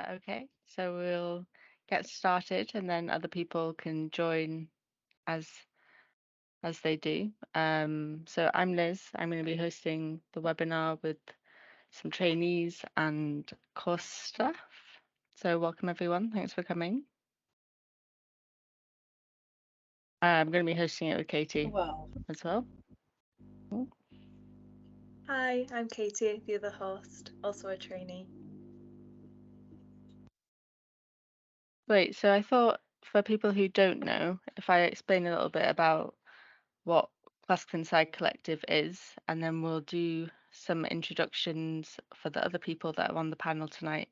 Okay, so we'll get started and then other people can join as they do. So I'm Liz. I'm going to be hosting the webinar with some trainees and course staff. So welcome everyone. Thanks for coming. I'm going to be hosting it with Katie as well. Hi, I'm Katie, the other host, also a trainee. Great. So I thought for people who don't know, if I explain a little bit about what ClassClinPsych Collective is, and then we'll do some introductions for the other people that are on the panel tonight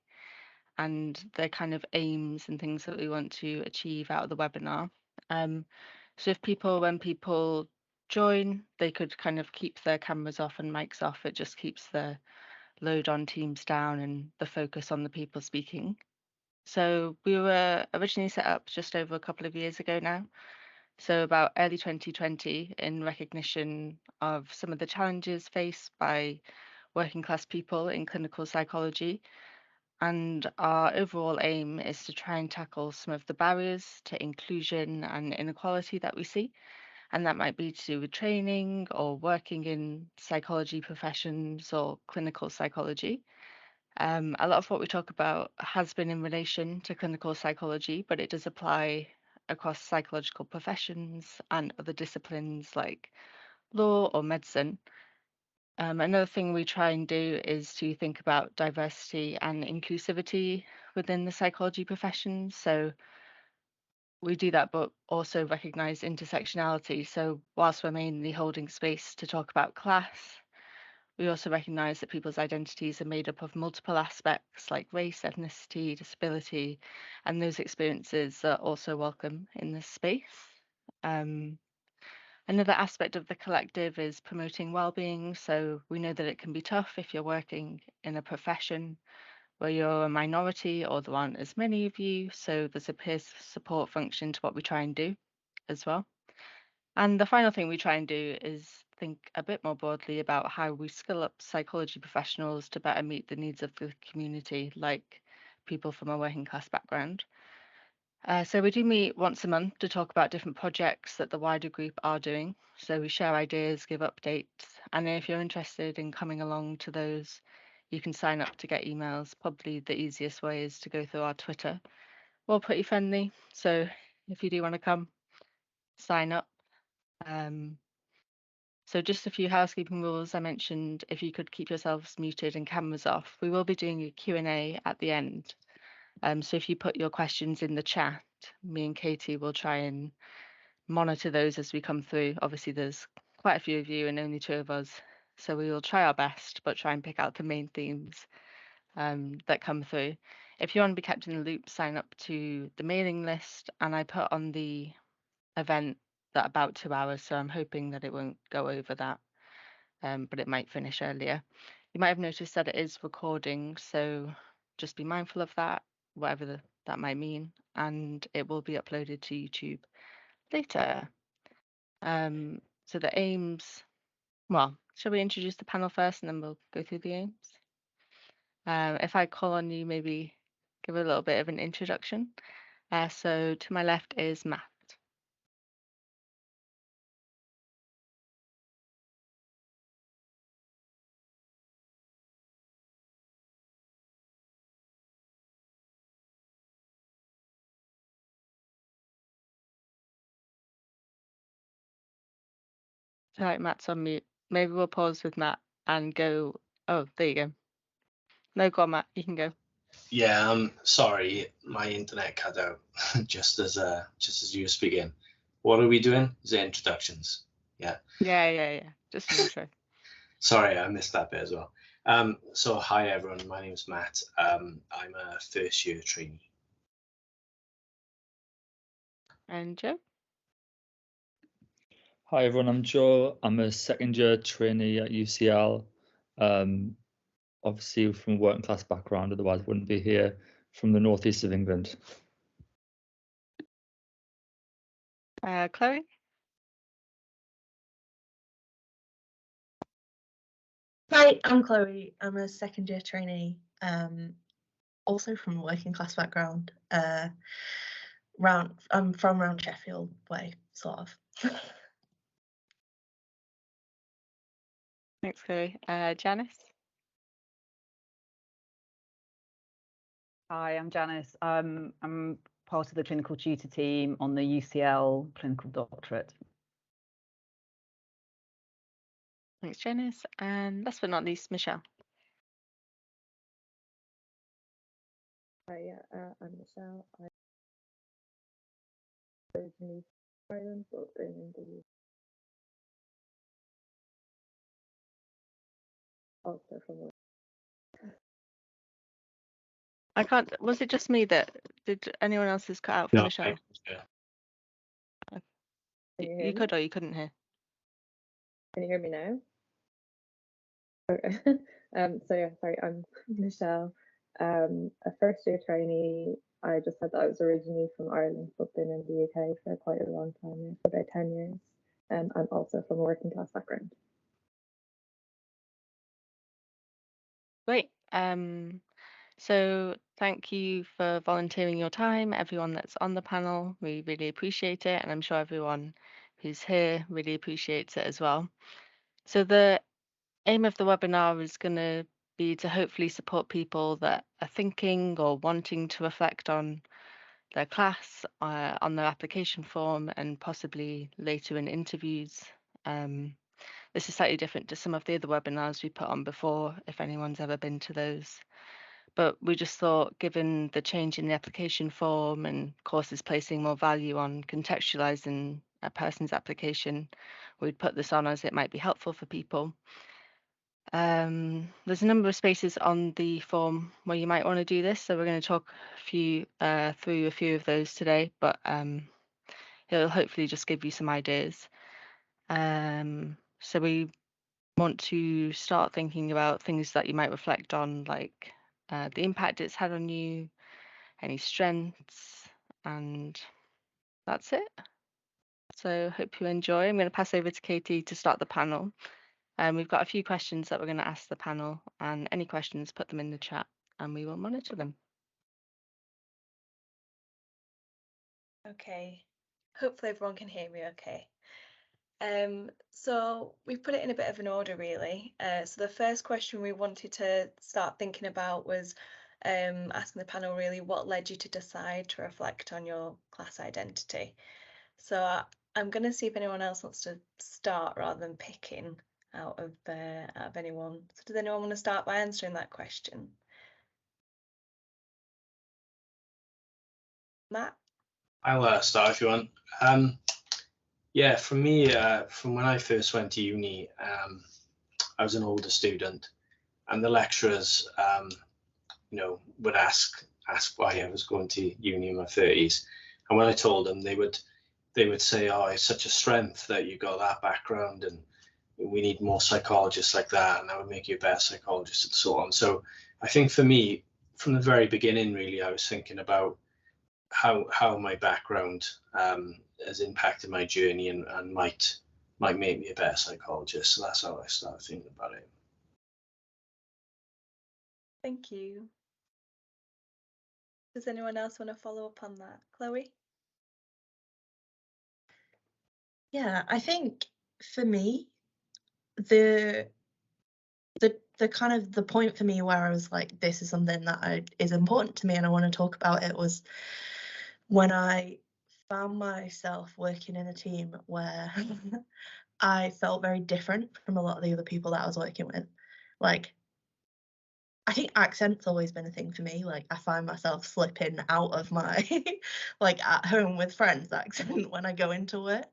and their kind of aims and things that we want to achieve out of the webinar. So when people join, they could kind of keep their cameras off and mics off. It just keeps the load on Teams down and the focus on the people speaking. So we were originally set up just over a couple of years ago now. So about early 2020, in recognition of some of the challenges faced by working class people in clinical psychology. And our overall aim is to try and tackle some of the barriers to inclusion and inequality that we see. And that might be to do with training or working in psychology professions or clinical psychology. A lot of what we talk about has been in relation to clinical psychology, but it does apply across psychological professions and other disciplines like law or medicine. Another thing we try and do is to think about diversity and inclusivity within the psychology professions. So we do that, but also recognize intersectionality. So whilst we're mainly holding space to talk about class, we also recognize that people's identities are made up of multiple aspects like race, ethnicity, disability, and those experiences are also welcome in this space. Another aspect of the collective is promoting well-being. So we know that it can be tough if you're working in a profession where you're a minority or there aren't as many of you. So there's a peer support function to what we try and do as well. And the final thing we try and do is think a bit more broadly about how we skill up psychology professionals to better meet the needs of the community, like people from a working class background. So we do meet once a month to talk about different projects that the wider group are doing. So we share ideas, give updates, and if you're interested in coming along to those, you can sign up to get emails. Probably the easiest way is to go through our Twitter. We're pretty friendly, so if you do want to come, sign up. So just a few housekeeping rules. I mentioned if you could keep yourselves muted and cameras off. We will be doing a Q&A at the end. So if you put your questions in the chat, me and Katie will try and monitor those as we come through. Obviously, there's quite a few of you and only 2 of us, so we will try our best, but try and pick out the main themes that come through. If you want to be kept in the loop, sign up to the mailing list, and I put on the event that about 2 hours, so I'm hoping that it won't go over that, but it might finish earlier. You might have noticed that it is recording, so just be mindful of that, whatever that might mean, and it will be uploaded to YouTube later. So the aims, well, shall we introduce the panel first and then we'll go through the aims? If I call on you, maybe give a little bit of an introduction. So to my left is Matt. All right, Matt's on mute. Maybe we'll pause with Matt and go. Oh, there you go. No, go on, Matt. You can go. Yeah, sorry, my internet cut out just as you were speaking. What are we doing? Is it introductions? Yeah. Yeah. Just an intro. Sorry, I missed that bit as well. So hi everyone, my name is Matt. I'm a first year trainee. And Joe? Hi everyone, I'm Joe. I'm a second year trainee at UCL. Obviously from a working class background, otherwise I wouldn't be here, from the northeast of England. Chloe? Hi, I'm Chloe. I'm a second year trainee. also from a working class background. I'm from around Sheffield way, sort of. Thanks, Chloe. Janice? Hi, I'm Janice. I'm part of the clinical tutor team on the UCL clinical doctorate. Thanks, Janice. And last but not least, Michelle. Hi, I'm Michelle. I'm originally from Ireland, but been in the UK also from I can't, was it just me that, did anyone else is cut out for No, Michelle? yeah. Can you hear You me? could or you couldn't hear. Can you hear me now? Okay. So yeah, sorry, I'm Michelle. A first year trainee. I just said that I was originally from Ireland, but been in the UK for quite a long time now, for about 10 years. And also from a working class background. Great. So thank you for volunteering your time, everyone that's on the panel. We really appreciate it, and I'm sure everyone who's here really appreciates it as well. So the aim of the webinar is going to be to hopefully support people that are thinking or wanting to reflect on their class, on their application form, and possibly later in interviews. This is slightly different to some of the other webinars we put on before, if anyone's ever been to those. But we just thought, given the change in the application form and courses placing more value on contextualizing a person's application, we'd put this on as it might be helpful for people. There's a number of spaces on the form where you might want to do this, so we're going to talk through a few of those today, but it'll hopefully just give you some ideas. So we want to start thinking about things that you might reflect on, like the impact it's had on you, any strengths, and that's it. So hope you enjoy. I'm going to pass over to Katie to start the panel. We've got a few questions that we're going to ask the panel, and any questions, put them in the chat and we will monitor them. Okay, hopefully everyone can hear me okay. So we've put it in a bit of an order really. So the first question we wanted to start thinking about was asking the panel really what led you to decide to reflect on your class identity. So I'm going to see if anyone else wants to start rather than picking out of anyone. So does anyone want to start by answering that question? Matt? I'll start if you want. Yeah, for me, from when I first went to uni, I was an older student, and the lecturers, would ask why I was going to uni in my 30s, and when I told them, they would say, "Oh, it's such a strength that you got that background, and we need more psychologists like that, and that would make you a better psychologist," and so on. So I think for me, from the very beginning, really, I was thinking about how my background has impacted my journey and might make me a better psychologist. So that's how I started thinking about it. Thank you. Does anyone else want to follow up on that? Chloe? Yeah, I think for me, the kind of the point for me where I was like, this is something that is important to me and I want to talk about it, was when I found myself working in a team where I felt very different from a lot of the other people that I was working with. Like, I think accent's always been a thing for me. Like, I find myself slipping out of my like at home with friends accent when I go into work.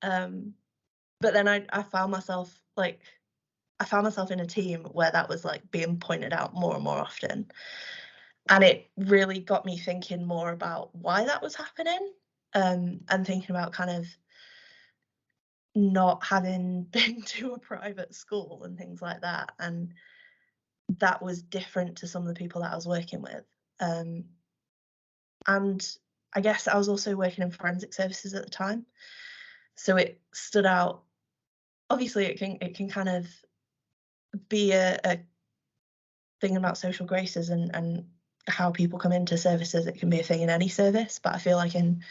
But then I found myself in a team where that was like being pointed out more and more often. And it really got me thinking more about why that was happening, and thinking about kind of not having been to a private school and things like that. And that was different to some of the people that I was working with. And I guess I was also working in forensic services at the time. So it stood out. Obviously, it can kind of be a thing about social graces and how people come into services, it can be a thing in any service, but I feel like in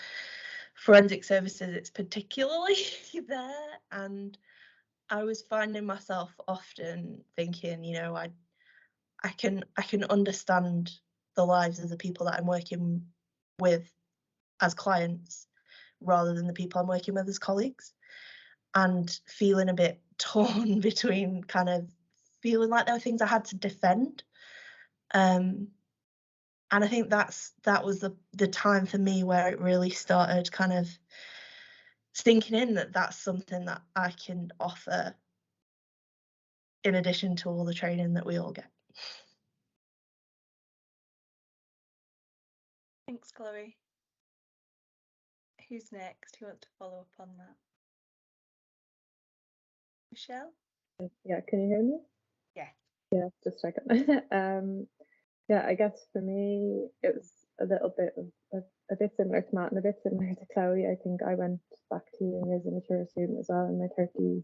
forensic services it's particularly there. And I was finding myself often thinking, you know, I can understand the lives of the people that I'm working with as clients rather than the people I'm working with as colleagues, and feeling a bit torn between kind of feeling like there were things I had to defend. And I think that was the time for me where it really started kind of sinking in that that's something that I can offer in addition to all the training that we all get. Thanks, Chloe. Who's next? Who wants to follow up on that? Michelle? Yeah, can you hear me? Yeah. Yeah, just checking. Yeah, I guess for me it was a little bit of a bit similar to Matt and a bit similar to Chloe. I think I went back to uni as a mature student as well in my 30s.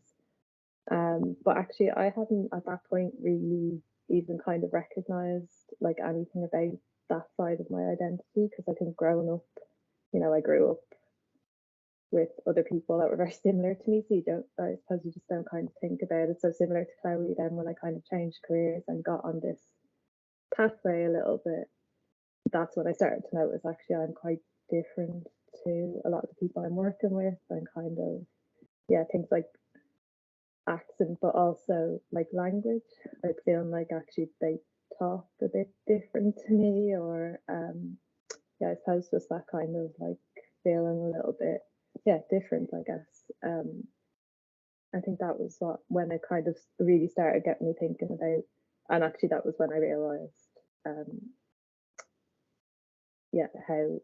But actually I hadn't at that point really even kind of recognised like anything about that side of my identity, because I think growing up, you know, I grew up with other people that were very similar to me, so you don't, I suppose you just don't kind of think about it. So similar to Chloe, then when I kind of changed careers and got on this pathway a little bit, that's when I started to notice actually I'm quite different to a lot of the people I'm working with, and kind of, yeah, things like accent, but also like language. I feel like actually they talk a bit different to me, or yeah, I suppose just that kind of like feeling a little bit, yeah, different, I guess. I think that was when it kind of really started getting me thinking about, and actually that was when I realised, yeah, how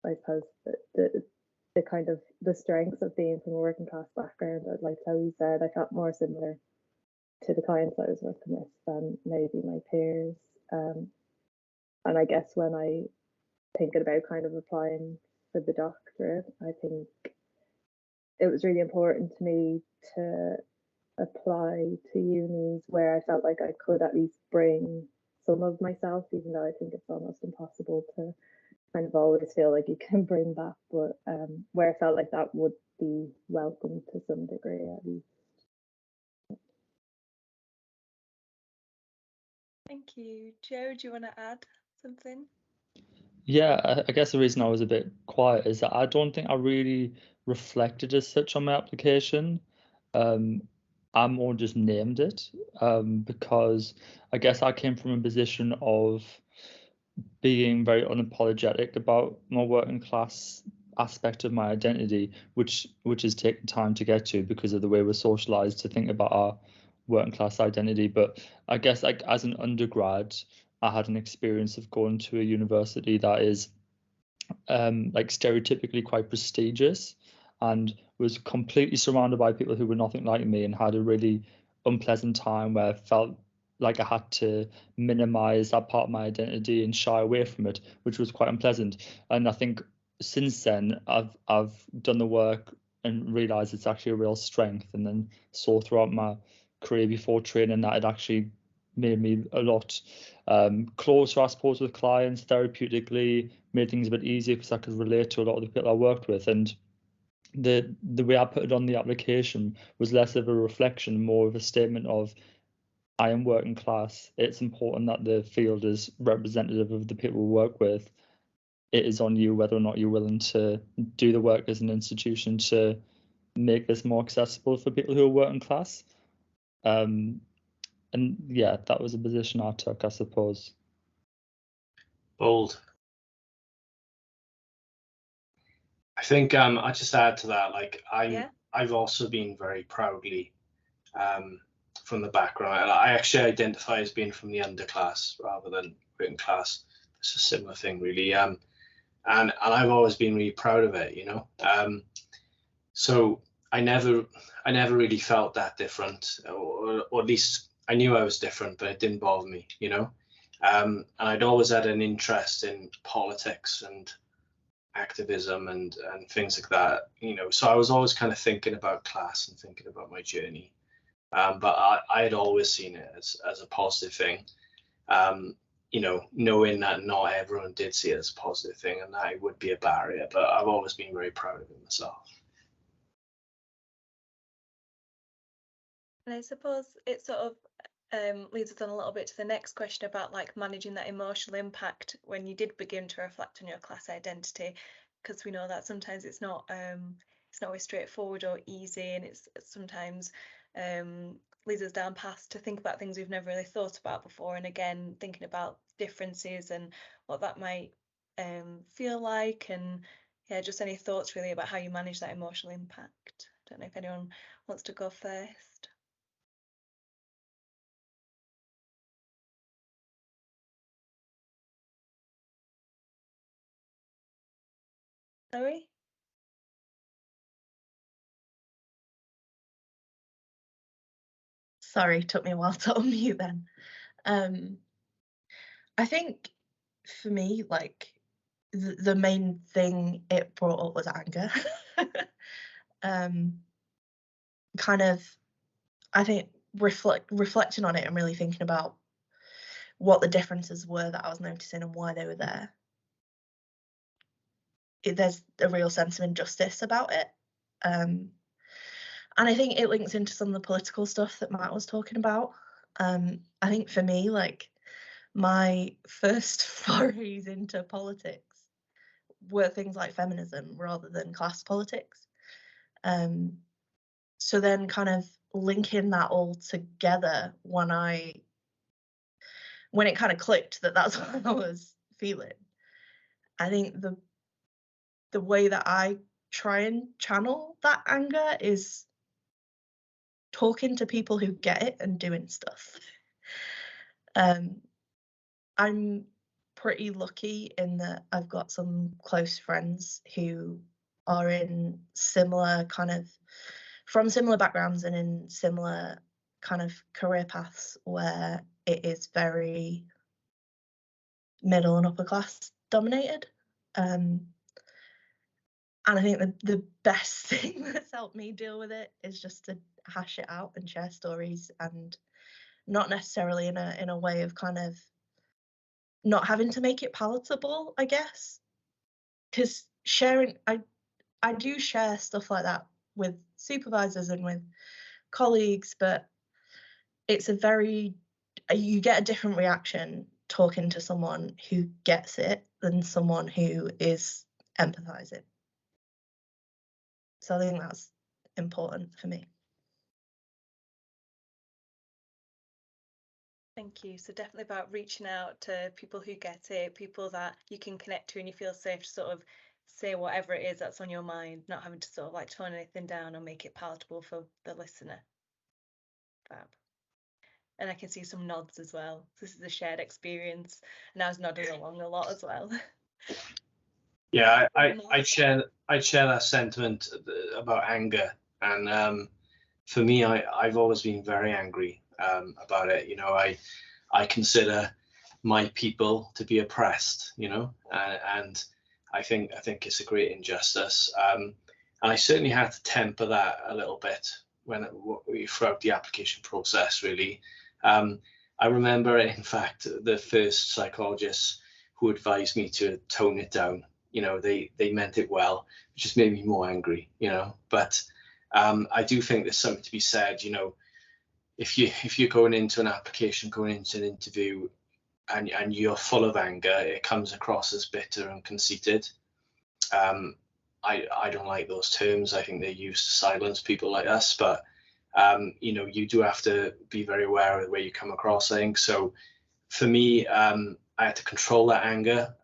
I suppose the kind of the strengths of being from a working class background, like Chloe said, I felt more similar to the clients I was working with than maybe my peers. And I guess when I thinking about kind of applying for the doctorate, I think it was really important to me to apply to unis where I felt like I could at least bring some of myself, even though I think it's almost impossible to kind of always feel like you can bring that, but where I felt like that would be welcome to some degree at least. Thank you. Joe, do you want to add something? Yeah, I guess the reason I was a bit quiet is that I don't think I really reflected as such on my application. I more just named it because I guess I came from a position of being very unapologetic about my working class aspect of my identity, which has taken time to get to because of the way we're socialized to think about our working class identity. But I guess like as an undergrad, I had an experience of going to a university that is like stereotypically quite prestigious, and was completely surrounded by people who were nothing like me, and had a really unpleasant time where I felt like I had to minimize that part of my identity and shy away from it, which was quite unpleasant. And I think since then I've done the work and realized it's actually a real strength, and then saw throughout my career before training that it actually made me a lot closer, I suppose, with clients therapeutically, made things a bit easier because I could relate to a lot of the people I worked with. And the way I put it on the application was less of a reflection, more of a statement of, I am working class. It's important that the field is representative of the people we work with. It is on you whether or not you're willing to do the work as an institution to make this more accessible for people who are working class. And yeah, that was a position I took, I suppose. Bold. I think I just add to that, like I've also been very proudly from the background. I actually identify as being from the underclass rather than working class. It's a similar thing, really. And I've always been really proud of it, you know. So I never really felt that different, or at least I knew I was different, but it didn't bother me, you know. And I'd always had an interest in politics and activism and things like that, you know. So I was always kind of thinking about class and thinking about my journey. But I had always seen it as a positive thing. knowing that not everyone did see it as a positive thing, and that it would be a barrier, but I've always been very proud of it myself. And I suppose it sort of leads us on a little bit to the next question about like managing that emotional impact when you did begin to reflect on your class identity, because we know that sometimes it's not always straightforward or easy, and it's sometimes leads us down paths to think about things we've never really thought about before, and again thinking about differences and what that might feel like, and yeah, just any thoughts really about how you manage that emotional impact. Don't know if anyone wants to go first. Sorry? Sorry, took me a while to unmute then. I think for me, like the main thing it brought up was anger. Kind of, I think reflecting on it and really thinking about what the differences were that I was noticing and why they were there. There's a real sense of injustice about it. And I think it links into some of the political stuff that Matt was talking about. I think for me, like my first forays into politics were things like feminism rather than class politics. So then kind of linking that all together when it kind of clicked that that's what I was feeling. I think the way that I try and channel that anger is talking to people who get it and doing stuff. I'm pretty lucky in that I've got some close friends who are in similar from similar backgrounds and in similar kind of career paths where it is very middle and upper class dominated. And I think the best thing that's helped me deal with it is just to hash it out and share stories, and not necessarily in a way of kind of not having to make it palatable, I guess. Because sharing, I do share stuff like that with supervisors and with colleagues, but it's you get a different reaction talking to someone who gets it than someone who is empathizing. So I think that's important for me. Thank you. So definitely about reaching out to people who get it, people that you can connect to and you feel safe to sort of say whatever it is that's on your mind, not having to sort of like tone anything down or make it palatable for the listener. Fab. And I can see some nods as well. This is a shared experience, and I was nodding along a lot as well. Yeah, I'd share that sentiment about anger, and for me, I've always been very angry about it. I consider my people to be oppressed, and I think it's a great injustice. And I certainly had to temper that a little bit throughout the application process, really. I remember, in fact, the first psychologist who advised me to tone it down. They meant it well, which just made me more angry, But I do think there's something to be said, if you're going into an application, going into an interview, and you're full of anger, it comes across as bitter and conceited. I don't like those terms. I think they're used to silence people like us, but you do have to be very aware of the way you come across, I think. So for me, I had to control that anger.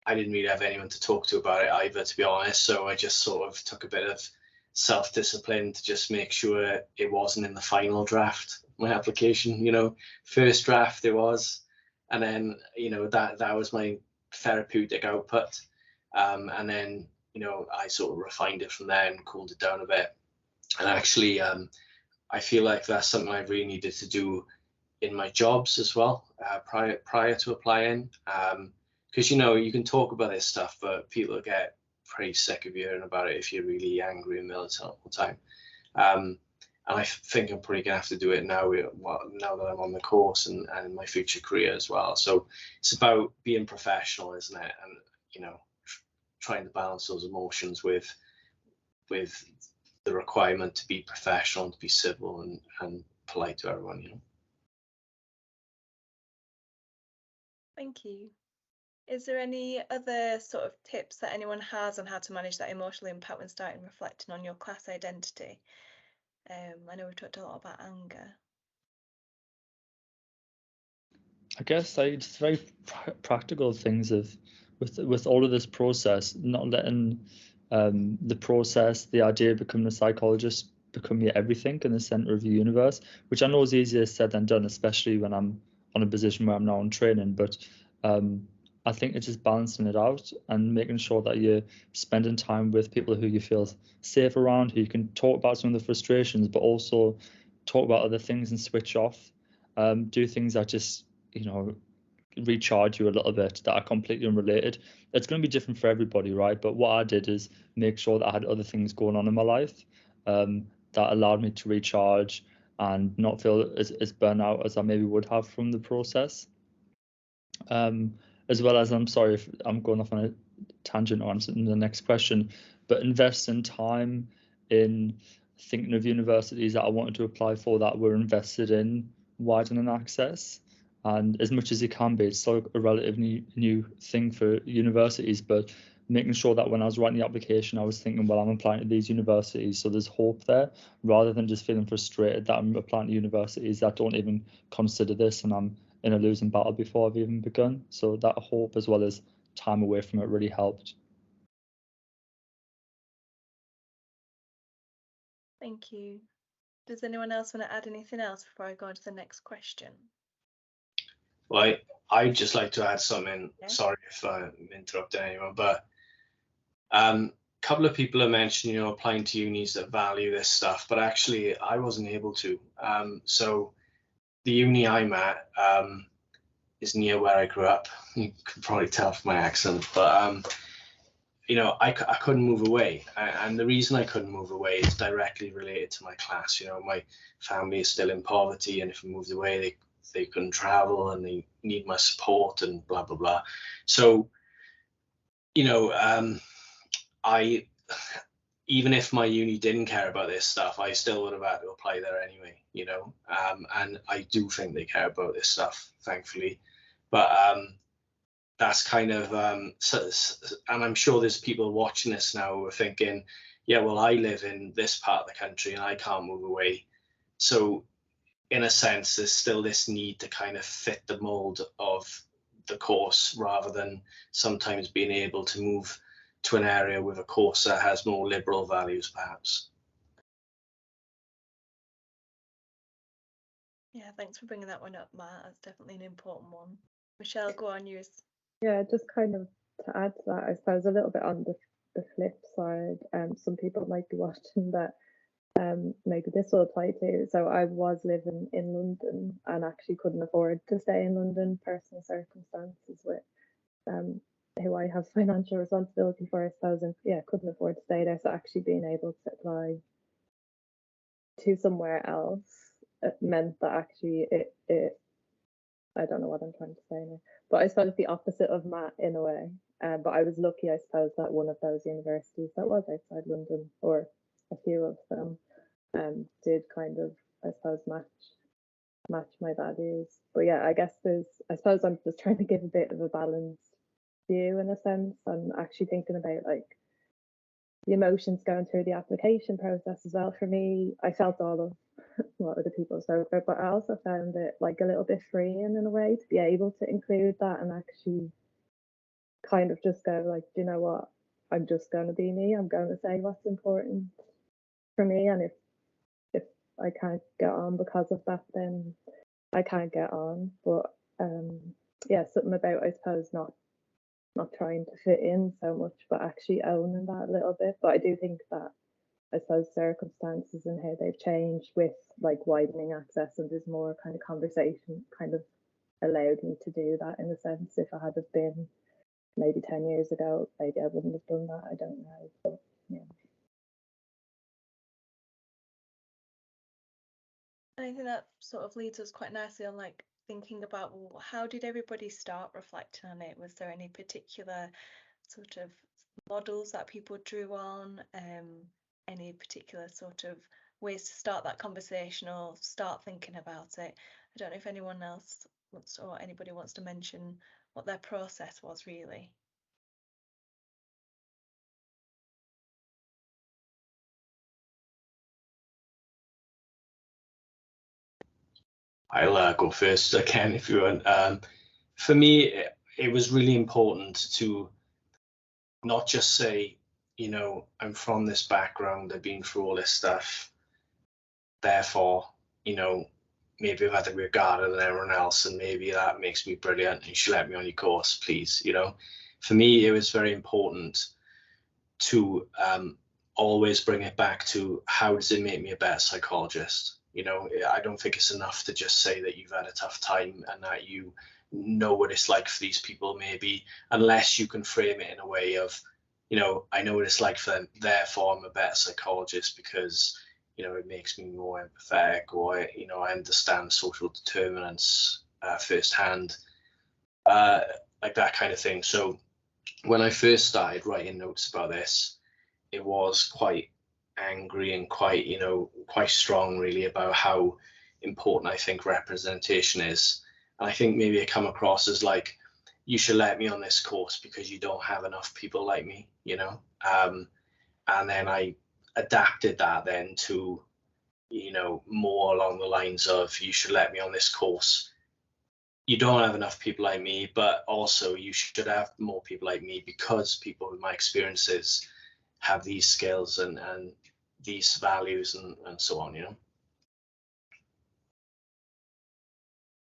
I didn't really have anyone to talk to about it either, to be honest. So I just sort of took a bit of self-discipline to just make sure it wasn't in the final draft, my application. First draft it was, and then that was my therapeutic output, and then I sort of refined it from there and cooled it down a bit. And actually, I feel like that's something I really needed to do in my jobs as well, prior to applying. Because you can talk about this stuff, but people get pretty sick of hearing about it if you're really angry and militant all the time. And I think I'm probably gonna have to do it now. Now that I'm on the course and my future career as well. So it's about being professional, isn't it? And you know, trying to balance those emotions with the requirement to be professional and to be civil and polite to everyone. You know. Thank you. Is there any other sort of tips that anyone has on how to manage that emotional impact when starting reflecting on your class identity? I know we've talked a lot about anger. I guess like just very practical things of with all of this process, not letting the process, the idea of becoming a psychologist become your everything in the center of the universe, which I know is easier said than done, especially when I'm on a position where I'm now in training. But I think it's just balancing it out and making sure that you're spending time with people who you feel safe around, who you can talk about some of the frustrations, but also talk about other things and switch off. Do things that just recharge you a little bit that are completely unrelated. It's going to be different for everybody, right? But what I did is make sure that I had other things going on in my life that allowed me to recharge and not feel as burnt out as I maybe would have from the process. As well as, I'm sorry if I'm going off on a tangent or answering the next question, but invest in time in thinking of universities that I wanted to apply for that were invested in widening access. And as much as it can be, it's still a relatively new thing for universities, but making sure that when I was writing the application, I was thinking, well, I'm applying to these universities, so there's hope there, rather than just feeling frustrated that I'm applying to universities that don't even consider this and I'm in a losing battle before I've even begun. So that hope as well as time away from it really helped. Thank you. Does anyone else want to add anything else before I go on to the next question? Well, I'd just like to add something. Yeah. Sorry if I'm interrupting anyone, but a couple of people have mentioned, applying to unis that value this stuff, but actually I wasn't able to. So the uni I'm at is near where I grew up. You can probably tell from my accent, but I couldn't move away, and the reason I couldn't move away is directly related to my class. My family is still in poverty, and if I moved away, they couldn't travel, and they need my support, and blah blah blah. So, I even if my uni didn't care about this stuff, I still would have had to apply there anyway. And I do think they care about this stuff, thankfully, but that's kind of and I'm sure there's people watching this now who are thinking, yeah, well, I live in this part of the country and I can't move away. So in a sense, there's still this need to kind of fit the mold of the course, rather than sometimes being able to move to an area with a course that has more liberal values, perhaps. Yeah, thanks for bringing that one up, Matt. That's definitely an important one. Michelle, go on, yours. Yeah, just kind of to add to that, I suppose a little bit on the flip side, some people might be watching that maybe this will apply to. So I was living in London and actually couldn't afford to stay in London, personal circumstances with who I have financial responsibility for, I suppose, and yeah, couldn't afford to stay there. So actually being able to apply to somewhere else, it meant that actually it I don't know what I'm trying to say now, but I suppose the opposite of Matt in a way. But I was lucky, I suppose, that one of those universities that was outside London, or a few of them, did kind of, I suppose, match my values. But yeah, I suppose I'm just trying to give a bit of a balanced view in a sense. I'm actually thinking about like the emotions going through the application process as well. For me, I felt all of what other people spoke about, but I also found it like a little bit freeing in a way to be able to include that and actually kind of just go like, do you know what? I'm just going to be me. I'm going to say what's important for me, and if I can't get on because of that, then I can't get on. But yeah, something about, I suppose, not trying to fit in so much, but actually owning that a little bit. But I do think that, I suppose, circumstances and how they've changed with like widening access and there's more kind of conversation kind of allowed me to do that in a sense. If I had have been maybe 10 years ago, maybe I wouldn't have done that. I don't know. But yeah. I think that sort of leads us quite nicely on like thinking about, well, how did everybody start reflecting on it? Was there any particular sort of models that people drew on? Any particular sort of ways to start that conversation or start thinking about it? I don't know if anyone else wants or anybody wants to mention what their process was really. I'll go first again if you want. For me, it was really important to not just say, you know, I'm from this background, I've been through all this stuff, therefore, you know, maybe I've had to work harder than everyone else, and maybe that makes me brilliant, and you should let me on your course, please. You know, for me, it was very important to always bring it back to how does it make me a better psychologist. You know, I don't think it's enough to just say that you've had a tough time and that you know what it's like for these people, maybe, unless you can frame it in a way of, you know, I know what it's like for them, therefore I'm a better psychologist because, you know, it makes me more empathetic, or, you know, I understand social determinants firsthand, like that kind of thing. So when I first started writing notes about this, it was quite angry and quite, you know, quite strong really about how important I think representation is. And I think maybe it come across as like, you should let me on this course because you don't have enough people like me, you know. And then I adapted that then to, you know, more along the lines of, you should let me on this course. You don't have enough people like me, but also you should have more people like me because people with my experiences have these skills and these values and so on, you know.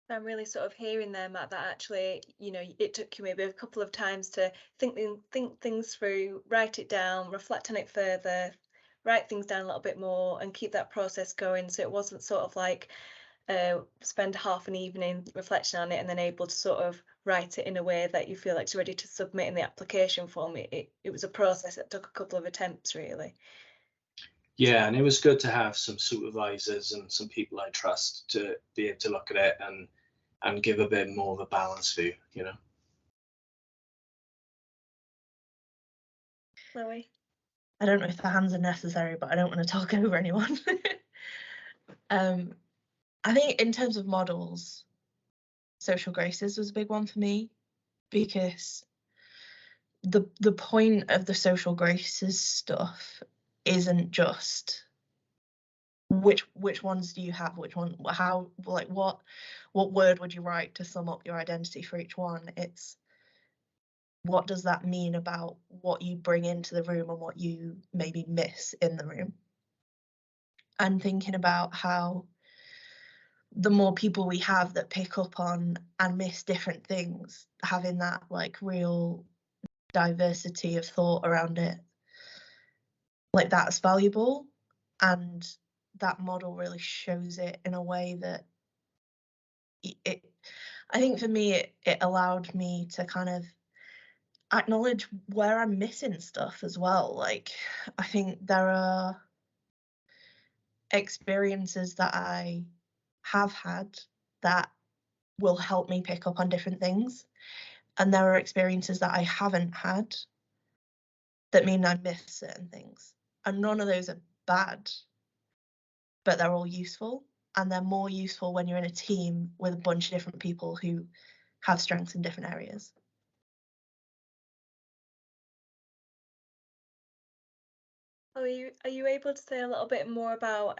I'm really sort of hearing there, Matt, that actually, you know, it took you maybe a couple of times to think things through, write it down, reflect on it further, write things down a little bit more, and keep that process going. So it wasn't sort of like spend half an evening reflecting on it and then able to sort of write it in a way that you feel like it's ready to submit in the application form. It was a process that took a couple of attempts, really. Yeah, and it was good to have some supervisors and some people I trust to be able to look at it and give a bit more of a balanced view, you know. Chloe? I don't know if the hands are necessary, but I don't want to talk over anyone. I think in terms of models, social graces was a big one for me, because the point of the social graces stuff isn't just which ones do you have, which one, how, like what word would you write to sum up your identity for each one. It's what does that mean about what you bring into the room and what you maybe miss in the room, and thinking about how the more people we have that pick up on and miss different things, having that like real diversity of thought around it, like that's valuable. And that model really shows it in a way that it I think for me it allowed me to kind of acknowledge where I'm missing stuff as well. Like I think there are experiences that I have had that will help me pick up on different things, and there are experiences that I haven't had that mean I miss certain things, and none of those are bad, but they're all useful, and they're more useful when you're in a team with a bunch of different people who have strengths in different areas. Are you able to say a little bit more about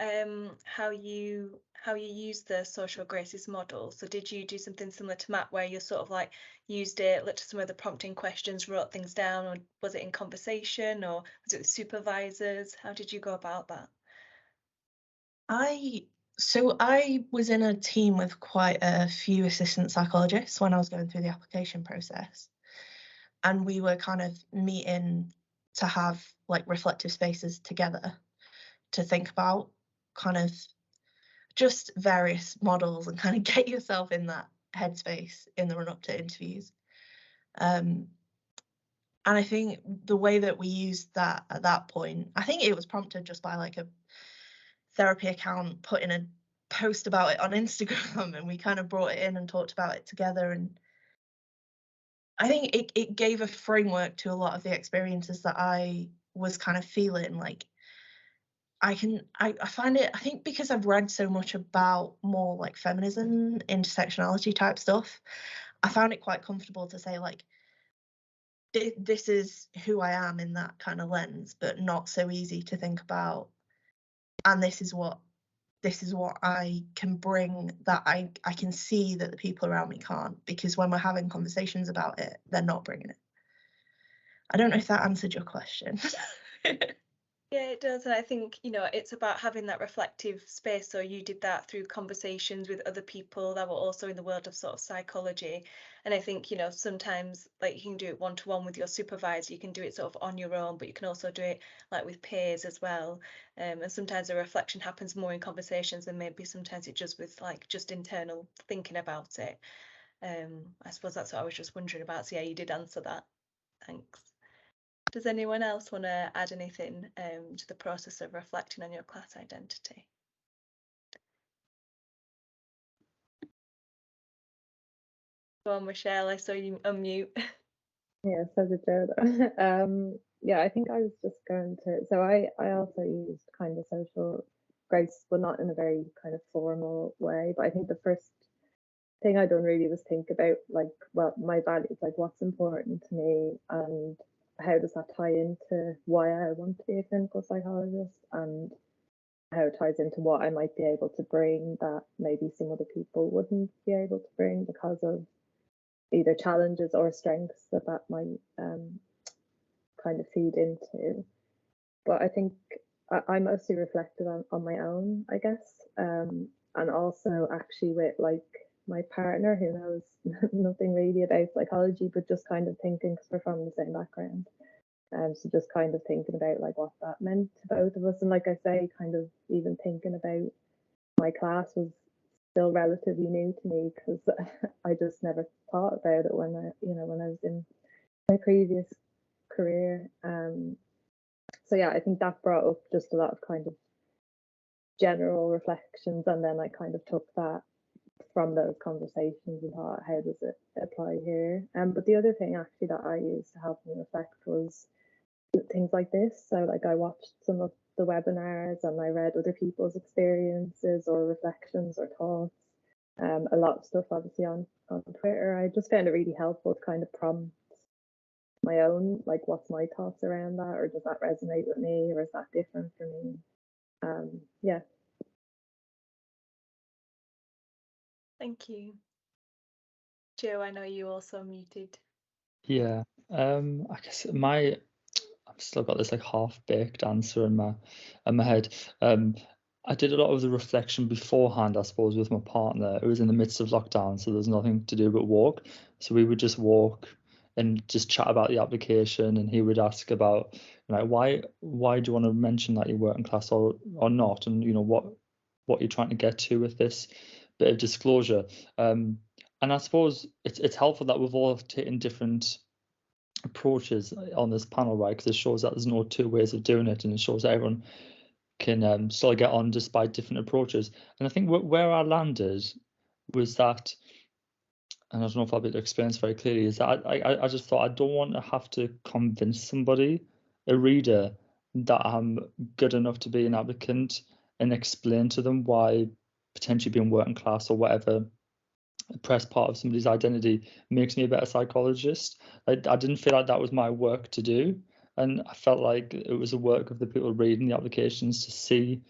how you use the social graces model? So did you do something similar to Matt, where you sort of like used it, looked at some of the prompting questions, wrote things down, or was it in conversation, or was it with supervisors? How did you go about that? I was in a team with quite a few assistant psychologists when I was going through the application process, and we were kind of meeting to have like reflective spaces together to think about kind of just various models and kind of get yourself in that headspace in the run up to interviews. And I think the way that we used that at that point, I think it was prompted just by like a therapy account putting post about it on Instagram, and we kind of brought it in and talked about it together. And I think it gave a framework to a lot of the experiences that I was kind of feeling. Like I find it, I think because I've read so much about more like feminism, intersectionality type stuff, I found it quite comfortable to say like, this is who I am in that kind of lens, but not so easy to think about. And this is what I can bring that I can see that the people around me can't, because when we're having conversations about it, they're not bringing it. I don't know if that answered your question. Yeah, it does. And I think, you know, it's about having that reflective space. So you did that through conversations with other people that were also in the world of sort of psychology. And I think, you know, sometimes like you can do it one-to-one with your supervisor, you can do it sort of on your own, but you can also do it like with peers as well. And sometimes a reflection happens more in conversations than maybe sometimes it just with like just internal thinking about it. I suppose that's what I was just wondering about. So yeah, you did answer that. Thanks. Does anyone else want to add anything to the process of reflecting on your class identity? Go on, Michelle, I saw you unmute. Yeah, so did Joe. Yeah, I think I was just going to, so I also used kind of social grace, but not in a very kind of formal way. But I think the first thing I done really was think about like, well, my values, like what's important to me and how does that tie into why I want to be a clinical psychologist, and how it ties into what I might be able to bring that maybe some other people wouldn't be able to bring because of either challenges or strengths that might kind of feed into. But I think I mostly reflected on my own, I guess, and also actually with like my partner who knows nothing really about psychology, but just kind of thinking, because we're from the same background. So just kind of thinking about like what that meant to both of us. And like I say, kind of even thinking about my class was still relatively new to me, because I just never thought about it when I was in my previous career. So yeah, I think that brought up just a lot of kind of general reflections, and then I kind of took that from those conversations and thought, how does it apply here? But the other thing actually that I used to help me reflect was things like this. So like I watched some of the webinars and I read other people's experiences or reflections or thoughts. A lot of stuff obviously on Twitter. I just found it really helpful to kind of prompt my own, like what's my thoughts around that, or does that resonate with me, or is that different for me? Yeah. Thank you. Joe, I know you also muted. Yeah, I guess I've still got this like half-baked answer in my head. I did a lot of the reflection beforehand, I suppose, with my partner. It was in the midst of lockdown, so there's nothing to do but walk. So we would just walk and just chat about the application, and he would ask about, you know, why do you want to mention that you work in class or not, and you know what you're trying to get to with this bit of disclosure. And I suppose it's helpful that we've all taken different approaches on this panel, right? Because it shows that there's no two ways of doing it, and it shows that everyone can still get on despite different approaches. And I think where I landed was that, and I don't know if I'll be able to explain this very clearly, is that I just thought I don't want to have to convince somebody, a reader, that I'm good enough to be an applicant, and explain to them why potentially being working class or whatever oppressed part of somebody's identity makes me a better psychologist. I didn't feel like that was my work to do, and I felt like it was the work of the people reading the applications to see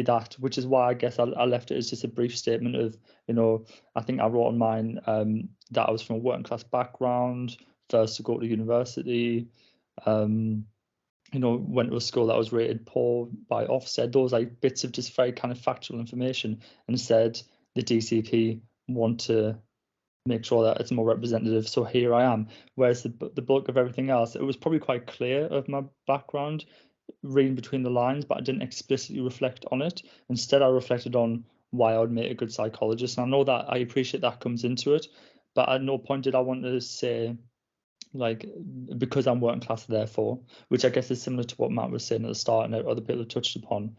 that, which is why I guess I left it as just a brief statement of, you know, I think I wrote on mine that I was from a working class background, first to go to university, you know, went to a school that was rated poor by Ofsted, those like bits of just very kind of factual information, and said the DCP want to make sure that it's more representative, so here I am. Whereas the bulk of everything else, it was probably quite clear of my background reading between the lines, but I didn't explicitly reflect on it. Instead, I reflected on why I would make a good psychologist. And I know that I appreciate that comes into it, but at no point did I want to say, like, because I'm working class, therefore, which I guess is similar to what Matt was saying at the start and other people have touched upon.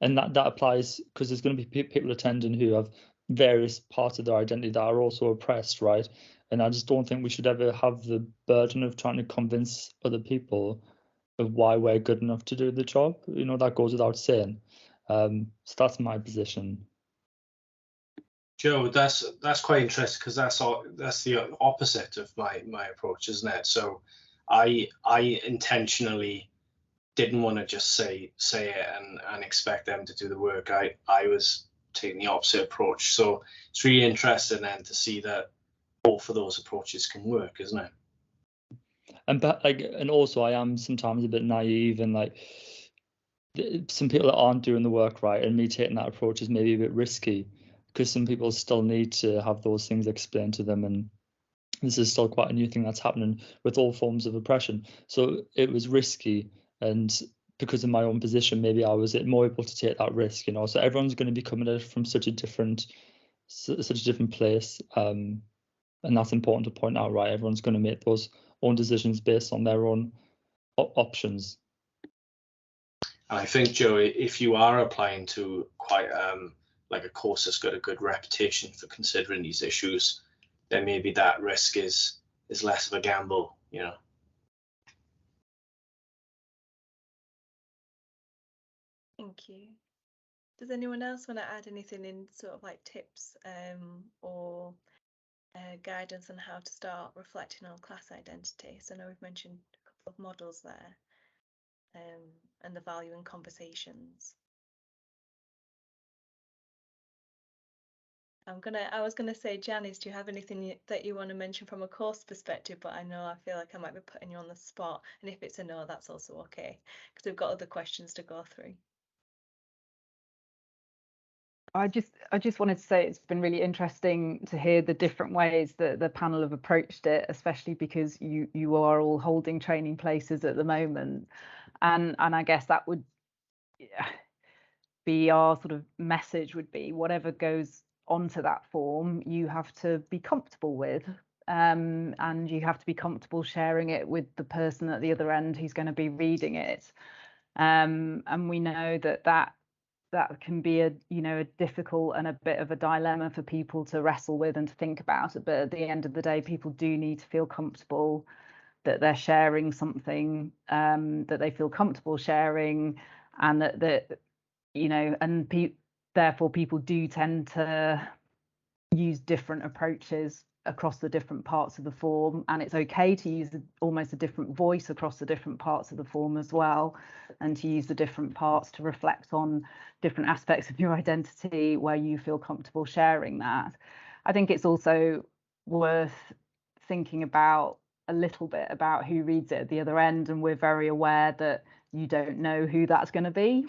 And that applies because there's going to be people attending who have various parts of their identity that are also oppressed, right? And I just don't think we should ever have the burden of trying to convince other people of why we're good enough to do the job. That goes without saying. So that's my position. Joe, that's quite interesting because that's the opposite of my approach, isn't it? So I intentionally didn't want to just say it and expect them to do the work. I was taking the opposite approach. So it's really interesting then to see that both of those approaches can work, isn't it? And also I am sometimes a bit naive, and like some people that aren't doing the work right, and me taking that approach is maybe a bit risky because some people still need to have those things explained to them, and this is still quite a new thing that's happening with all forms of oppression. So it was risky, and because of my own position, maybe I was more able to take that risk. So everyone's going to be coming at it from such a different place, and that's important to point out, right? Everyone's going to make those own decisions based on their own options. And I think, Joe, if you are applying to quite like a course that's got a good reputation for considering these issues, then maybe that risk is less of a gamble, Thank you. Does anyone else want to add anything in sort of like tips or guidance on how to start reflecting on class identity? So I know we've mentioned a couple of models there, and the value in conversations. I was gonna say, Janice, do you have anything that you want to mention from a course perspective? But I feel like I might be putting you on the spot, and if it's a no, that's also okay, because we've got other questions to go through. I just wanted to say it's been really interesting to hear the different ways that the panel have approached it, especially because you are all holding training places at the moment, and I guess that would be our sort of message, would be whatever goes onto that form you have to be comfortable with, and you have to be comfortable sharing it with the person at the other end who's going to be reading it, and we know that can be a difficult and a bit of a dilemma for people to wrestle with and to think about it. But at the end of the day, people do need to feel comfortable that they're sharing something that they feel comfortable sharing, and that and therefore people do tend to use different approaches across the different parts of the form, and it's okay to use almost a different voice across the different parts of the form as well, and to use the different parts to reflect on different aspects of your identity where you feel comfortable sharing that. I think it's also worth thinking about a little bit about who reads it at the other end, and we're very aware that you don't know who that's going to be.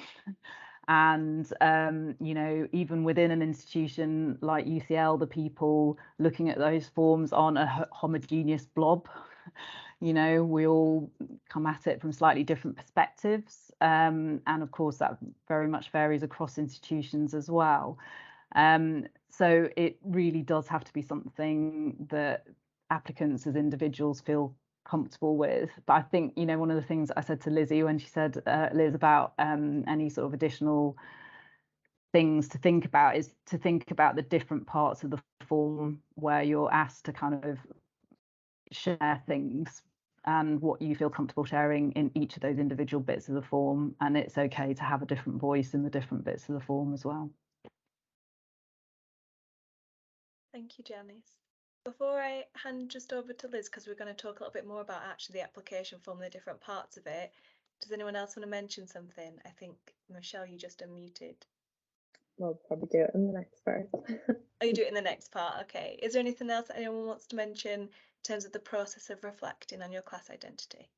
And even within an institution like UCL, the people looking at those forms aren't a homogeneous blob. We all come at it from slightly different perspectives, and of course that very much varies across institutions as well. So it really does have to be something that applicants as individuals feel comfortable with. But I think one of the things I said to Lizzie when she said Liz about any sort of additional things to think about is to think about the different parts of the form where you're asked to kind of share things and what you feel comfortable sharing in each of those individual bits of the form, and it's okay to have a different voice in the different bits of the form as well. Thank you, Janice. Before I hand just over to Liz, because we're going to talk a little bit more about actually the application form, the different parts of it, does anyone else want to mention something? I think, Michelle, you just unmuted. We'll probably do it in the next part. Oh, you do it in the next part, okay. Is there anything else that anyone wants to mention in terms of the process of reflecting on your class identity?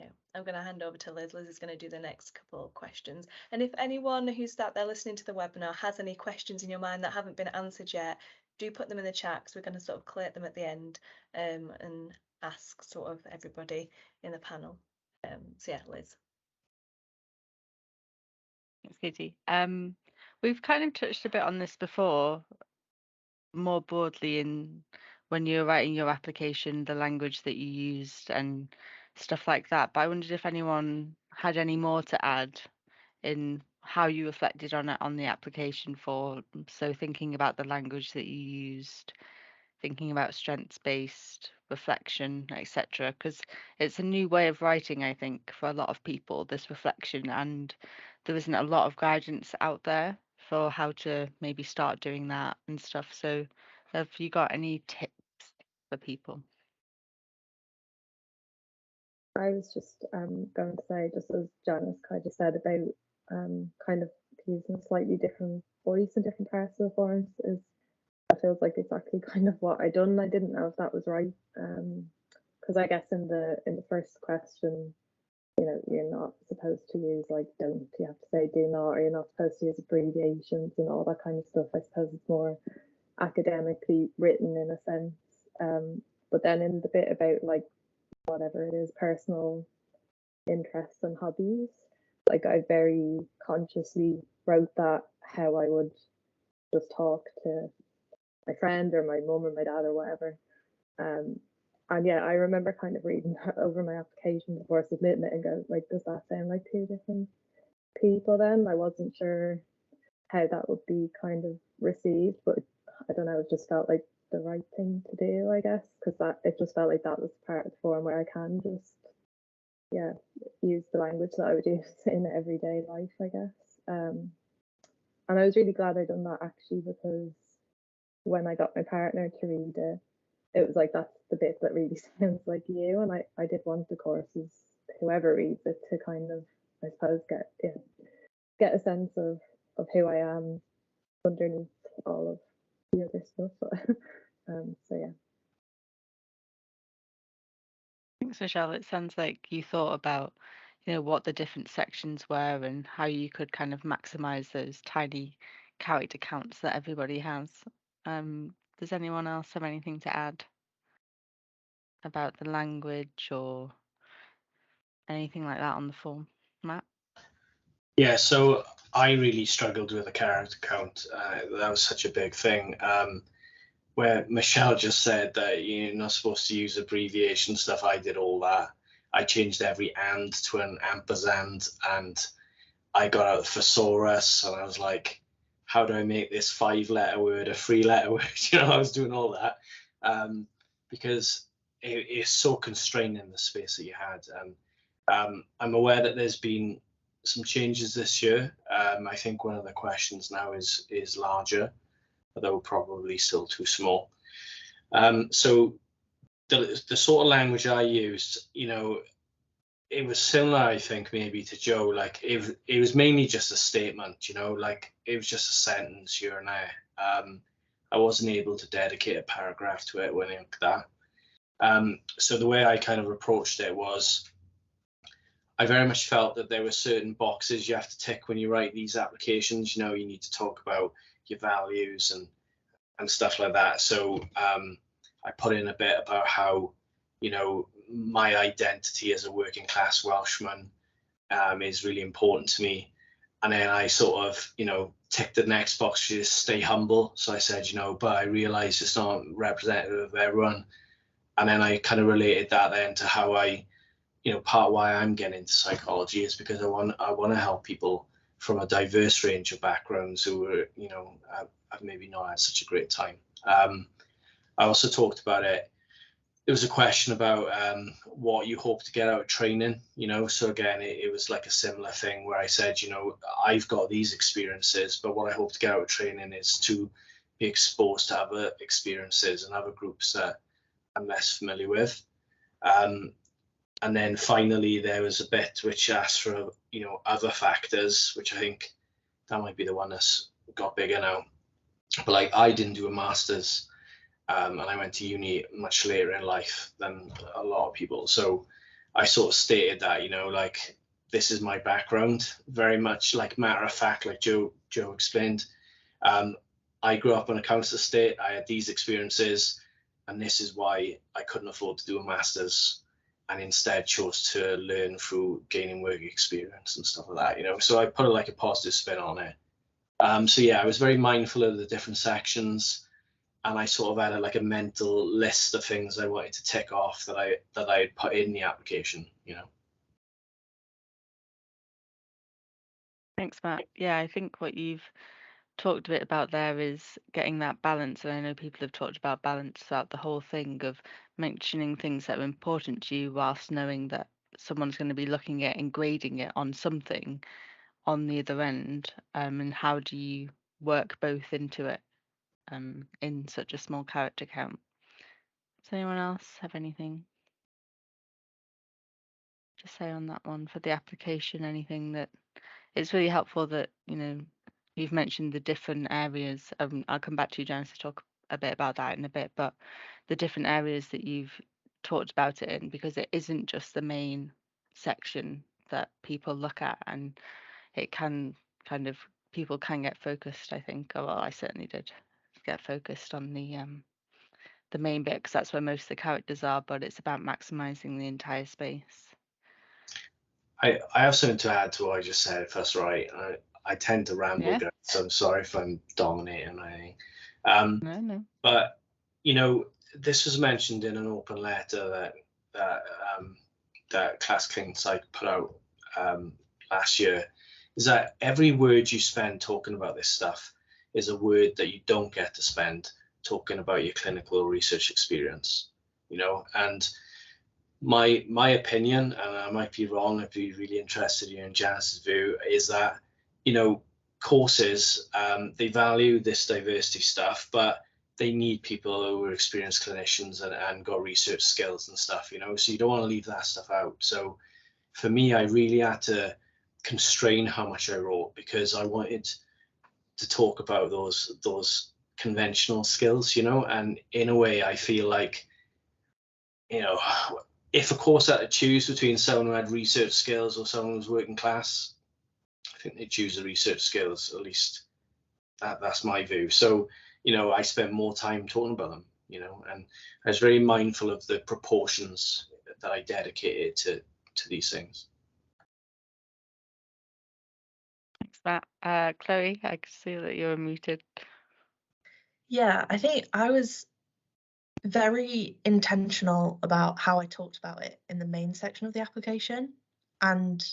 No, I'm going to hand over to Liz. Liz is going to do the next couple of questions. And if anyone who's sat there listening to the webinar has any questions in your mind that haven't been answered yet, do put them in the chat, because we're going to sort of collate them at the end and ask sort of everybody in the panel. So yeah, Liz. Thanks, Katie. We've kind of touched a bit on this before, more broadly in when you're writing your application, the language that you used and stuff like that. But I wondered if anyone had any more to add in how you reflected on it on the application form. So thinking about the language that you used, thinking about strengths-based reflection, etc. Because it's a new way of writing, I think, for a lot of people, this reflection, and there isn't a lot of guidance out there for how to maybe start doing that and stuff. So have you got any tips for people? I was just going to say, just as Janice kind of said about kind of using a slightly different voice in different parts of the forms, is that feels like exactly kind of what I done. I didn't know if that was right, because I guess in the first question, you know, you're not supposed to use like don't, you have to say do not, or you're not supposed to use abbreviations and all that kind of stuff. I suppose it's more academically written in a sense. But then in the bit about like whatever it is, personal interests and hobbies, like I very consciously wrote that how I would just talk to my friend or my mum or my dad or whatever. And yeah, I remember kind of reading that over my application before submitting it and go, like, does that sound like two different people then? I wasn't sure how that would be kind of received, but I don't know, it just felt like the right thing to do, I guess, because that it just felt like that was part of the form where I can just, yeah, use the language that I would use in everyday life, I guess. And I was really glad I done that actually, because when I got my partner to read it, it was like, that's the bit that really sounds like you. And I did want the courses, whoever reads it, to kind of, I suppose, get a sense of who I am underneath all of the other stuff. So yeah. Thanks, Michelle. It sounds like you thought about, you know, what the different sections were and how you could kind of maximize those tiny character counts that everybody has. Does anyone else have anything to add about the language or anything like that on the form? Matt? Yeah, so I really struggled with the character count. That was such a big thing. Where Michelle just said that you're not supposed to use abbreviation stuff, I did all that. I changed every and to an ampersand, and I got out thesaurus, and I was like, how do I make this 5-letter word a 3-letter word? You know, I was doing all that because it's so constraining, the space that you had. And I'm aware that there's been some changes this year. I think one of the questions now is larger, although probably still too small. So the sort of language I used, you know, it was similar, I think, maybe to Joe. Like it was mainly just a statement, you know, like it was just a sentence here and there. I wasn't able to dedicate a paragraph to it when like that. So the way I kind of approached it was, I very much felt that there were certain boxes you have to tick when you write these applications. You know, you need to talk about your values and stuff like that. So I put in a bit about how, you know, my identity as a working class Welshman is really important to me. And then I sort of, you know, ticked the next box, which is stay humble. So I said, you know, but I realize it's not representative of everyone. And then I kind of related that then to how I, you know, part why I'm getting into psychology is because I want to help people from a diverse range of backgrounds who are, you know, have maybe not had such a great time. I also talked about it. There was a question about what you hope to get out of training, you know. So again, it was like a similar thing where I said, you know, I've got these experiences, but what I hope to get out of training is to be exposed to other experiences and other groups that I'm less familiar with. And then finally, there was a bit which asked for, you know, other factors, which I think that might be the one that's got bigger now. But like, I didn't do a master's, and I went to uni much later in life than a lot of people. So I sort of stated that, you know, like, this is my background, very much like matter of fact, like Joe explained. I grew up on a council estate. I had these experiences, and this is why I couldn't afford to do a master's, and instead chose to learn through gaining work experience and stuff like that, you know. So I put like a positive spin on it. So yeah, I was very mindful of the different sections, and I sort of had like a mental list of things I wanted to tick off that I had put in the application, you know. Thanks, Matt. Yeah, I think what you've talked a bit about there is getting that balance. And I know people have talked about balance throughout the whole thing of mentioning things that are important to you whilst knowing that someone's going to be looking at and grading it on something on the other end. And how do you work both into it in such a small character count? Does anyone else have anything to say on that one for the application? Anything that it's really helpful that, you've mentioned the different areas. I'll come back to you, Janice, to talk a bit about that in a bit, but the different areas that you've talked about it in, because it isn't just the main section that people look at, and it can people can get focused, I think. Oh, well, I certainly did get focused on the main bit because that's where most of the characters are, but it's about maximizing the entire space. I have something to add to what I just said, if that's right. I tend to ramble, Yeah. guys, so I'm sorry if I'm dominating or anything. No. But this was mentioned in an open letter that ClassClinPsych put out last year. Is that every word you spend talking about this stuff is a word that you don't get to spend talking about your clinical or research experience. And my opinion, and I might be wrong, I'd be really interested in Janice's view, is that courses, they value this diversity stuff, but they need people who are experienced clinicians and got research skills and stuff, so you don't want to leave that stuff out. So for me, I really had to constrain how much I wrote because I wanted to talk about those conventional skills, and in a way I feel like, if a course had to choose between someone who had research skills or someone who's working class, I think they choose the research skills. At least that's my view. So, I spent more time talking about them, and I was very mindful of the proportions that I dedicated to these things. Thanks, Matt. Chloe, I can see that you're muted. Yeah, I think I was very intentional about how I talked about it in the main section of the application. And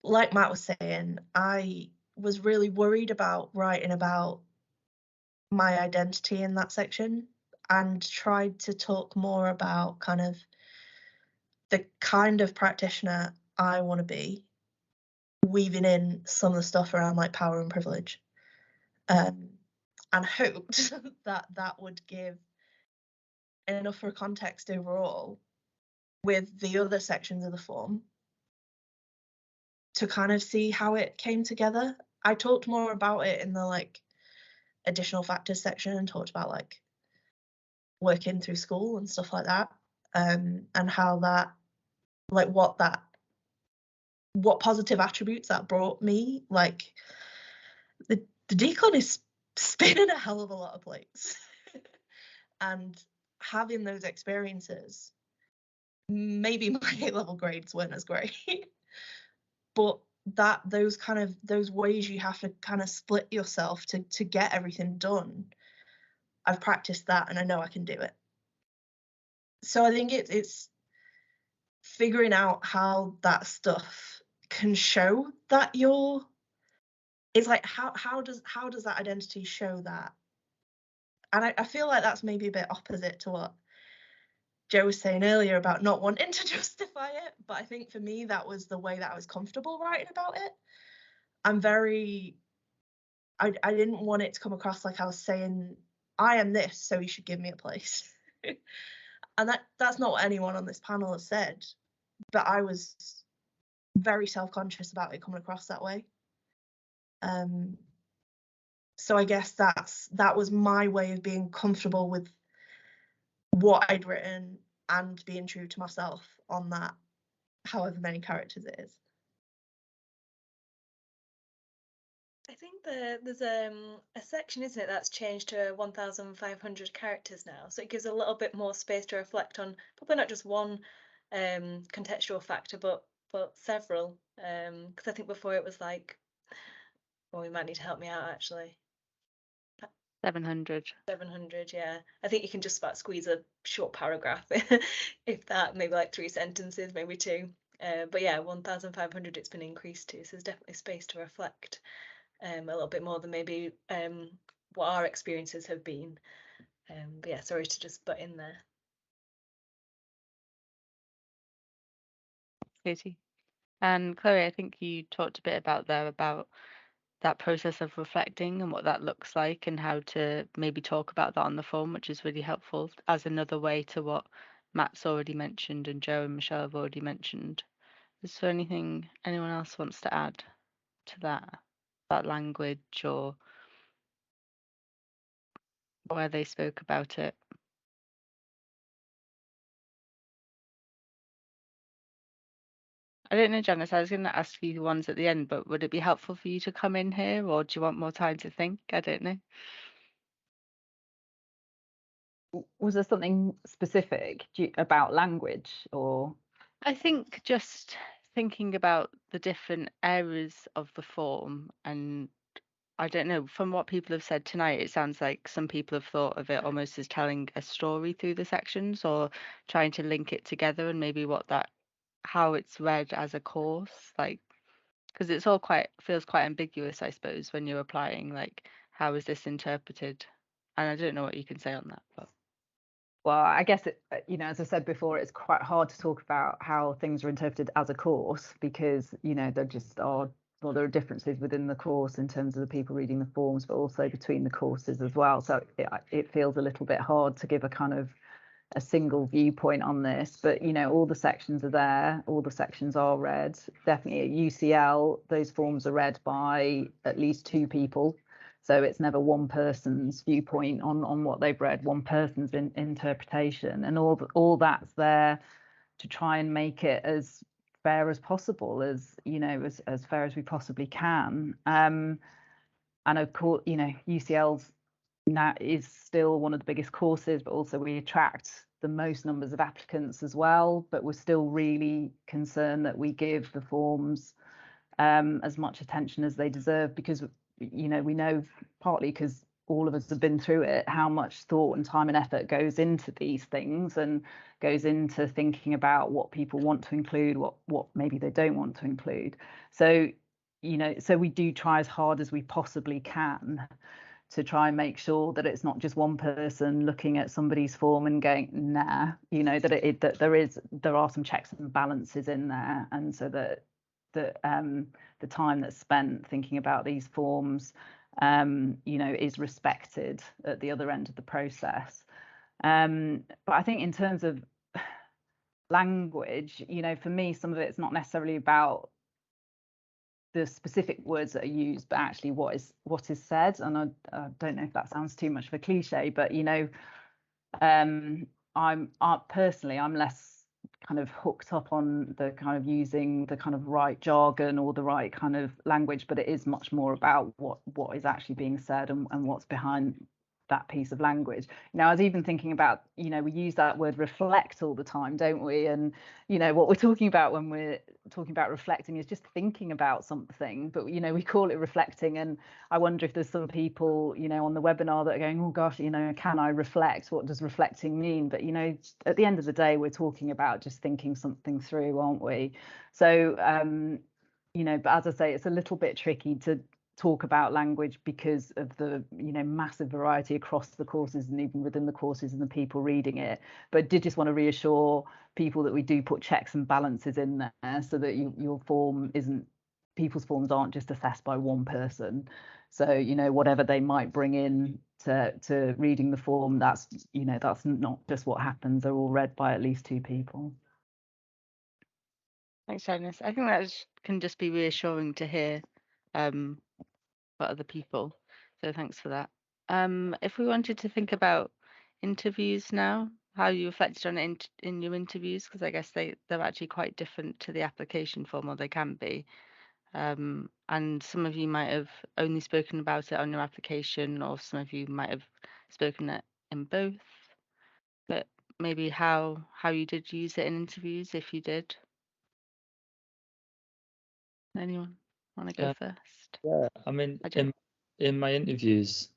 like Matt was saying, I was really worried about writing about my identity in that section and tried to talk more about kind of the kind of practitioner I want to be, weaving in some of the stuff around like power and privilege, and hoped that would give enough for context overall with the other sections of the form to kind of see how it came together. I talked more about it in the like additional factors section and talked about like working through school and stuff like that, and how that, like what positive attributes that brought me. Like the decon is spinning a hell of a lot of plates and having those experiences, maybe my A-level grades weren't as great, but those ways you have to kind of split yourself to get everything done, I've practiced that and I know I can do it. So I think it's figuring out how that stuff can show that it's like how does that identity show that? And I feel like that's maybe a bit opposite to what Joe was saying earlier about not wanting to justify it, but I think for me that was the way that I was comfortable writing about it. I didn't want it to come across like I was saying I am this, so you should give me a place. And that's not what anyone on this panel has said, but I was very self-conscious about it coming across that way. So I guess that was my way of being comfortable with what I'd written and being true to myself on that, however many characters it is. I think there's a section, isn't it, that's changed to 1,500 characters now, so it gives a little bit more space to reflect on probably not just one contextual factor, but several. Because I think before it was like, well, we might need to help me out actually. 700. 700, yeah. I think you can just about squeeze a short paragraph, if that, maybe like 3 sentences, maybe 2. But yeah, 1,500 it's been increased to, so there's definitely space to reflect a little bit more than maybe what our experiences have been. But yeah, sorry to just butt in there. Katie. And Chloe, I think you talked a bit about that process of reflecting and what that looks like and how to maybe talk about that on the form, which is really helpful as another way to what Matt's already mentioned and Joe and Michelle have already mentioned. Is there anything anyone else wants to add to that language or where they spoke about it? I don't know, Janice, I was going to ask you the ones at the end, but would it be helpful for you to come in here or do you want more time to think? I don't know. Was there something specific about language or? I think just thinking about the different areas of the form, and I don't know, from what people have said tonight, it sounds like some people have thought of it almost as telling a story through the sections or trying to link it together and maybe how it's read as a course, like, because it's all feels quite ambiguous, I suppose, when you're applying, like, how is this interpreted? And I don't know what you can say on that, but. Well, I guess as I said before, it's quite hard to talk about how things are interpreted as a course because, there just are, well, there are differences within the course in terms of the people reading the forms, but also between the courses as well. So it feels a little bit hard to give a kind of a single viewpoint on this, but all the sections are there, all the sections are read. Definitely at UCL, those forms are read by at least 2 people. So it's never one person's viewpoint on what they've read, one person's interpretation, and all that's there to try and make it as fair as possible, as as fair as we possibly can. And of course, UCL's now is still one of the biggest courses, but also we attract the most numbers of applicants as well. But we're still really concerned that we give the forms as much attention as they deserve because we know, partly because all of us have been through it, how much thought and time and effort goes into these things and goes into thinking about what people want to include, what maybe they don't want to include. So so we do try as hard as we possibly can to try and make sure that it's not just one person looking at somebody's form and going, nah, that there are some checks and balances in there, and so that the time that's spent thinking about these forms is respected at the other end of the process. But I think in terms of language, for me, some of it's not necessarily about the specific words that are used, but actually what is said. And I don't know if that sounds too much of a cliche, but I'm personally, I'm less kind of hooked up on the kind of using the kind of right jargon or the right kind of language, but it is much more about what is actually being said and what's behind that piece of language. I was even thinking about, we use that word reflect all the time, don't we? And what we're talking about when we're talking about reflecting is just thinking about something, but we call it reflecting. And I wonder if there's some people on the webinar that are going, oh gosh, can I reflect? What does reflecting mean? But at the end of the day, we're talking about just thinking something through, aren't we? So but as I say, it's a little bit tricky to talk about language because of the massive variety across the courses and even within the courses and the people reading it. But did just want to reassure people that we do put checks and balances in there so that your form isn't, people's forms aren't just assessed by one person. So whatever they might bring in to reading the form, that's that's not just what happens. They're all read by at least 2 people. Thanks, Janice. I think that can just be reassuring to hear for other people. So thanks for that. If we wanted to think about interviews now, how you reflected on it in your interviews, because I guess they're actually quite different to the application form, or they can be. And some of you might have only spoken about it on your application, or some of you might have spoken it in both. But maybe how you did use it in interviews, if you did. Anyone want to go first? Yeah, I mean, in my interviews,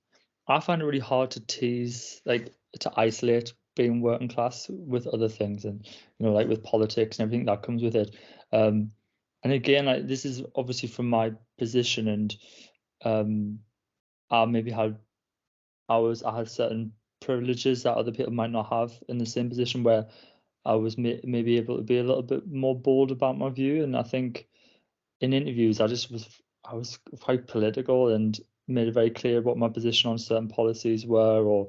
I find it really hard to tease, like to isolate being working class with other things, and like with politics and everything that comes with it. And again, like, this is obviously from my position, and I maybe had I had certain privileges that other people might not have in the same position, where I was maybe able to be a little bit more bold about my view. And I think in interviews, I was quite political and made it very clear what my position on certain policies were, or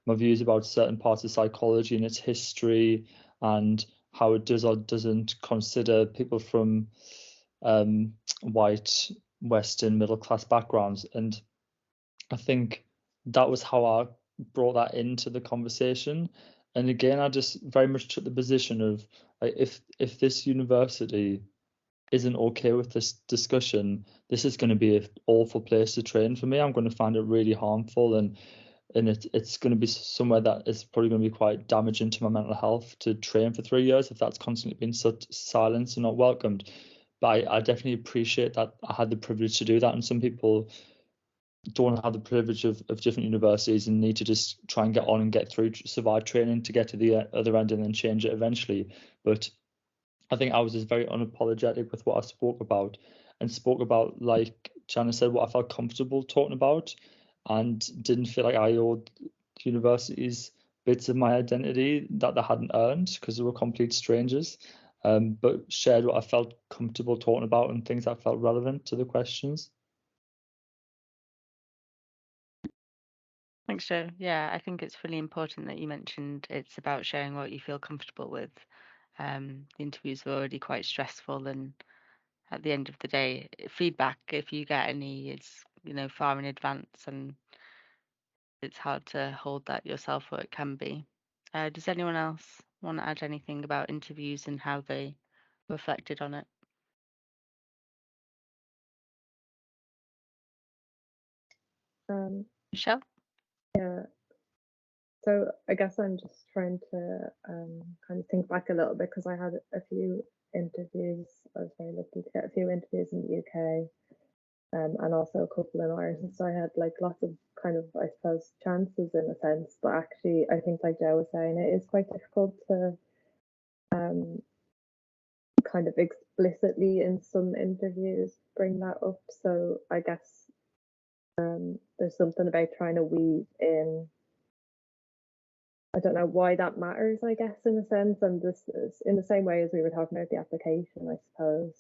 my views about certain parts of psychology and its history, and how it does or doesn't consider people from white, Western, middle class backgrounds. And I think that was how I brought that into the conversation. And again, I just very much took the position of, like, if this university isn't okay with this discussion, this is going to be an awful place to train for me. I'm going to find it really harmful, and it's going to be somewhere that is probably going to be quite damaging to my mental health to train for 3 years if that's constantly being silenced and not welcomed. But I definitely appreciate that I had the privilege to do that, and some people don't have the privilege of different universities and need to just try and get on and get through, survive training to get to the other end and then change it eventually. But I think I was just very unapologetic with what I spoke about, and spoke about, like Janice said, what I felt comfortable talking about, and didn't feel like I owed universities bits of my identity that they hadn't earned because they were complete strangers, but shared what I felt comfortable talking about and things that felt relevant to the questions. Thanks, Joe. Yeah, I think it's really important that you mentioned it's about sharing what you feel comfortable with. The interviews are already quite stressful, and at the end of the day, feedback, if you get any, is far in advance, and it's hard to hold that yourself, or it can be. Does anyone else want to add anything about interviews and how they reflected on it? Michelle? Yeah. So I guess I'm just trying to kind of think back a little bit, because I had a few interviews. I was very lucky to get a few interviews in the UK, and also a couple in Ireland. So I had like lots of kind of, I suppose, chances in a sense. But actually, I think, like Joe was saying, it is quite difficult to kind of explicitly in some interviews bring that up. So I guess there's something about trying to weave in. I don't know why that matters, I guess, in a sense. And this is in the same way as we were talking about the application, I suppose.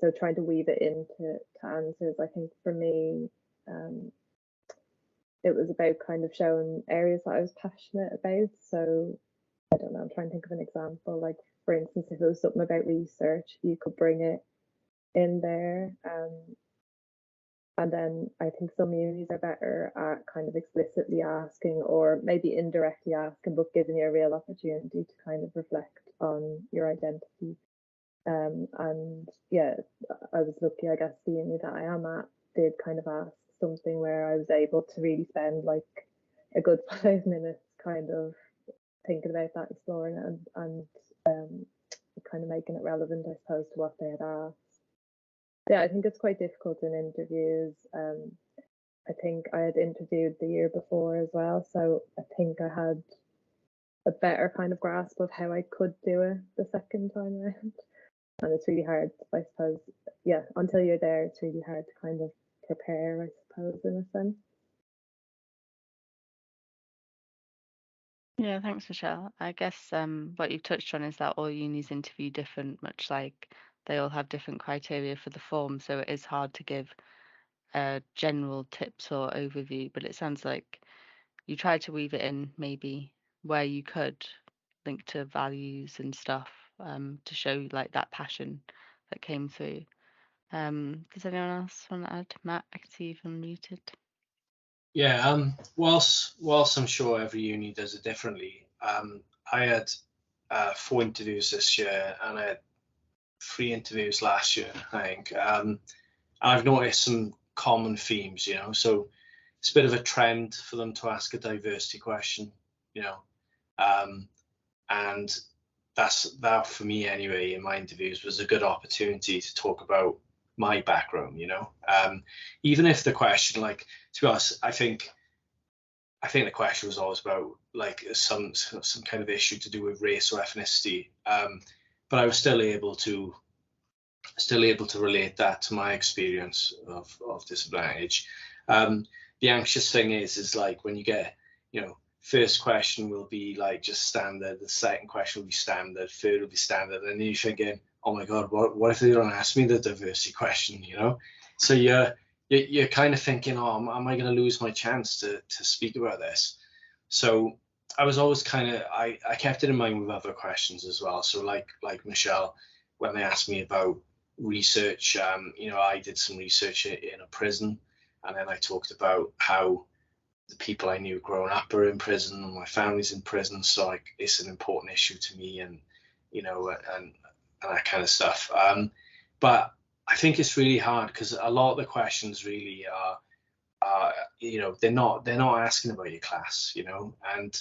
So trying to weave it into answers, I think for me, it was about kind of showing areas that I was passionate about. So I don't know, I'm trying to think of an example. Like, for instance, if it was something about research, you could bring it in there. And then I think some unis are better at kind of explicitly asking, or maybe indirectly asking, but giving you a real opportunity to kind of reflect on your identity. And yeah, I was lucky, I guess the uni that I am at did kind of ask something where I was able to really spend like a good 5 minutes kind of thinking about that, exploring it, and kind of making it relevant, I suppose, to what they had asked. Yeah, I think it's quite difficult in interviews. I think I had interviewed the year before as well, so I think I had a better kind of grasp of how I could do it the second time around. And it's really hard, I suppose, yeah, until you're there, it's really hard to kind of prepare, I suppose, in a sense. Yeah, thanks, Michelle. I guess what you've touched on is that all unis interview different, much like they all have different criteria for the form, so it is hard to give general tips or overview, but it sounds like you tried to weave it in maybe where you could, link to values and stuff, to show like that passion that came through. Does anyone else want to add? Matt, I can see you've unmuted. Yeah, whilst I'm sure every uni does it differently, I had 4 interviews this year, and I had 3 interviews last year, I think. And I've noticed some common themes, so it's a bit of a trend for them to ask a diversity question, and that for me anyway, in my interviews, was a good opportunity to talk about my background, even if the question, like, to be honest, I think I think the question was always about like some kind of issue to do with race or ethnicity, but I was still able to relate that to my experience of disadvantage. The anxious thing is like when you get, first question will be like just standard, the second question will be standard, third will be standard, and then you're thinking, oh my god, what if they don't ask me the diversity question, So you're kind of thinking, oh, am I going to lose my chance to speak about this? So I was always I kept it in mind with other questions as well. So like Michelle, when they asked me about research, I did some research in a prison, and then I talked about how the people I knew growing up are in prison and my family's in prison, so like it's an important issue to me, and and that kind of stuff. But I think it's really hard because a lot of the questions really are they're not asking about your class, and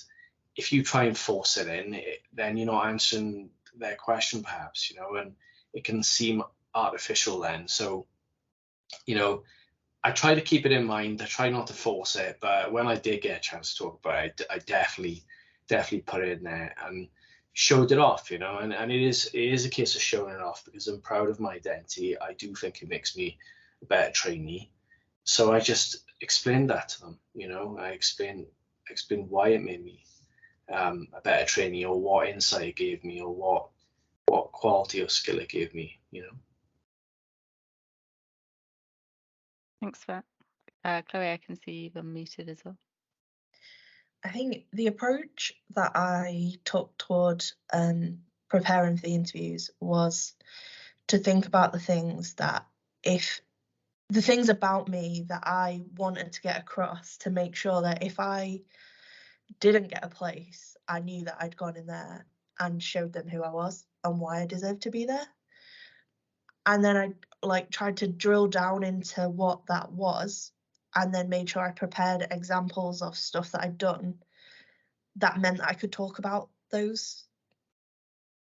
if you try and force it in, then you're not answering their question perhaps, and it can seem artificial then. So I try to keep it in mind. I try not to force it, but when I did get a chance to talk about it, I definitely put it in there and showed it off, and it is a case of showing it off because I'm proud of my identity. I do think it makes me a better trainee. So I just explained that to them, I explained why it made me a better trainee, or what insight it gave me, or what quality or skill it gave me, Thanks for that. Chloe, I can see you've unmuted as well. I think the approach that I took toward preparing for the interviews was to think about the things about me that I wanted to get across, to make sure that if I didn't get a place, I knew that I'd gone in there and showed them who I was and why I deserved to be there. And then I tried to drill down into what that was, and then made sure I prepared examples of stuff that I'd done that meant that I could talk about those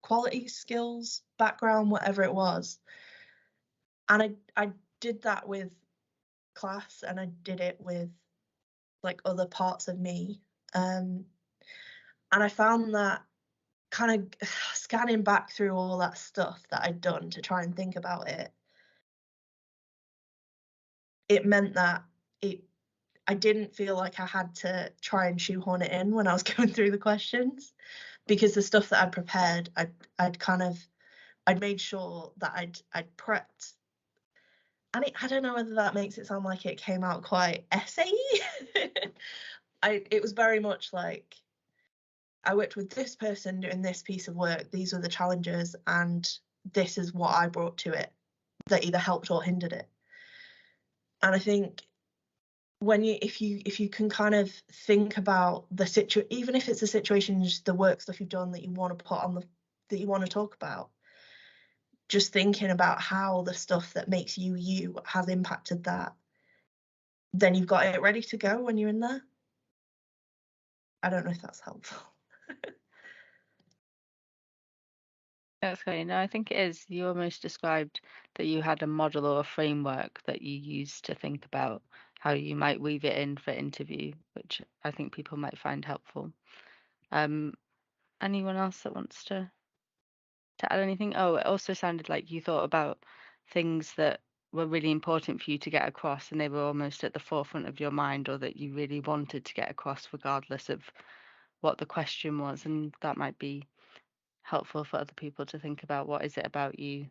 qualities, skills, background, whatever it was. And I did that with class, and I did it with other parts of me. And I found that kind of scanning back through all that stuff that I'd done to try and think about it, it meant that I didn't feel like I had to try and shoehorn it in when I was going through the questions, because the stuff that I'd prepared, I'd made sure that I'd prepped. And I don't know whether that makes it sound like it came out quite essay-y. It was very much like, I worked with this person doing this piece of work, these were the challenges, and this is what I brought to it that either helped or hindered it. And I think if you can kind of think about the situation, even if it's a situation, just the work stuff you've done that you want to put on that you want to talk about, just thinking about how the stuff that makes you has impacted that, then you've got it ready to go when you're in there. I don't know if that's helpful. That's okay. No, I think it is. You almost described that you had a model or a framework that you used to think about how you might weave it in for interview, which I think people might find helpful. Anyone else that wants to add anything? Oh, it also sounded like you thought about things that were really important for you to get across, and they were almost at the forefront of your mind, or that you really wanted to get across regardless of what the question was, and that might be helpful for other people to think about. What is it about you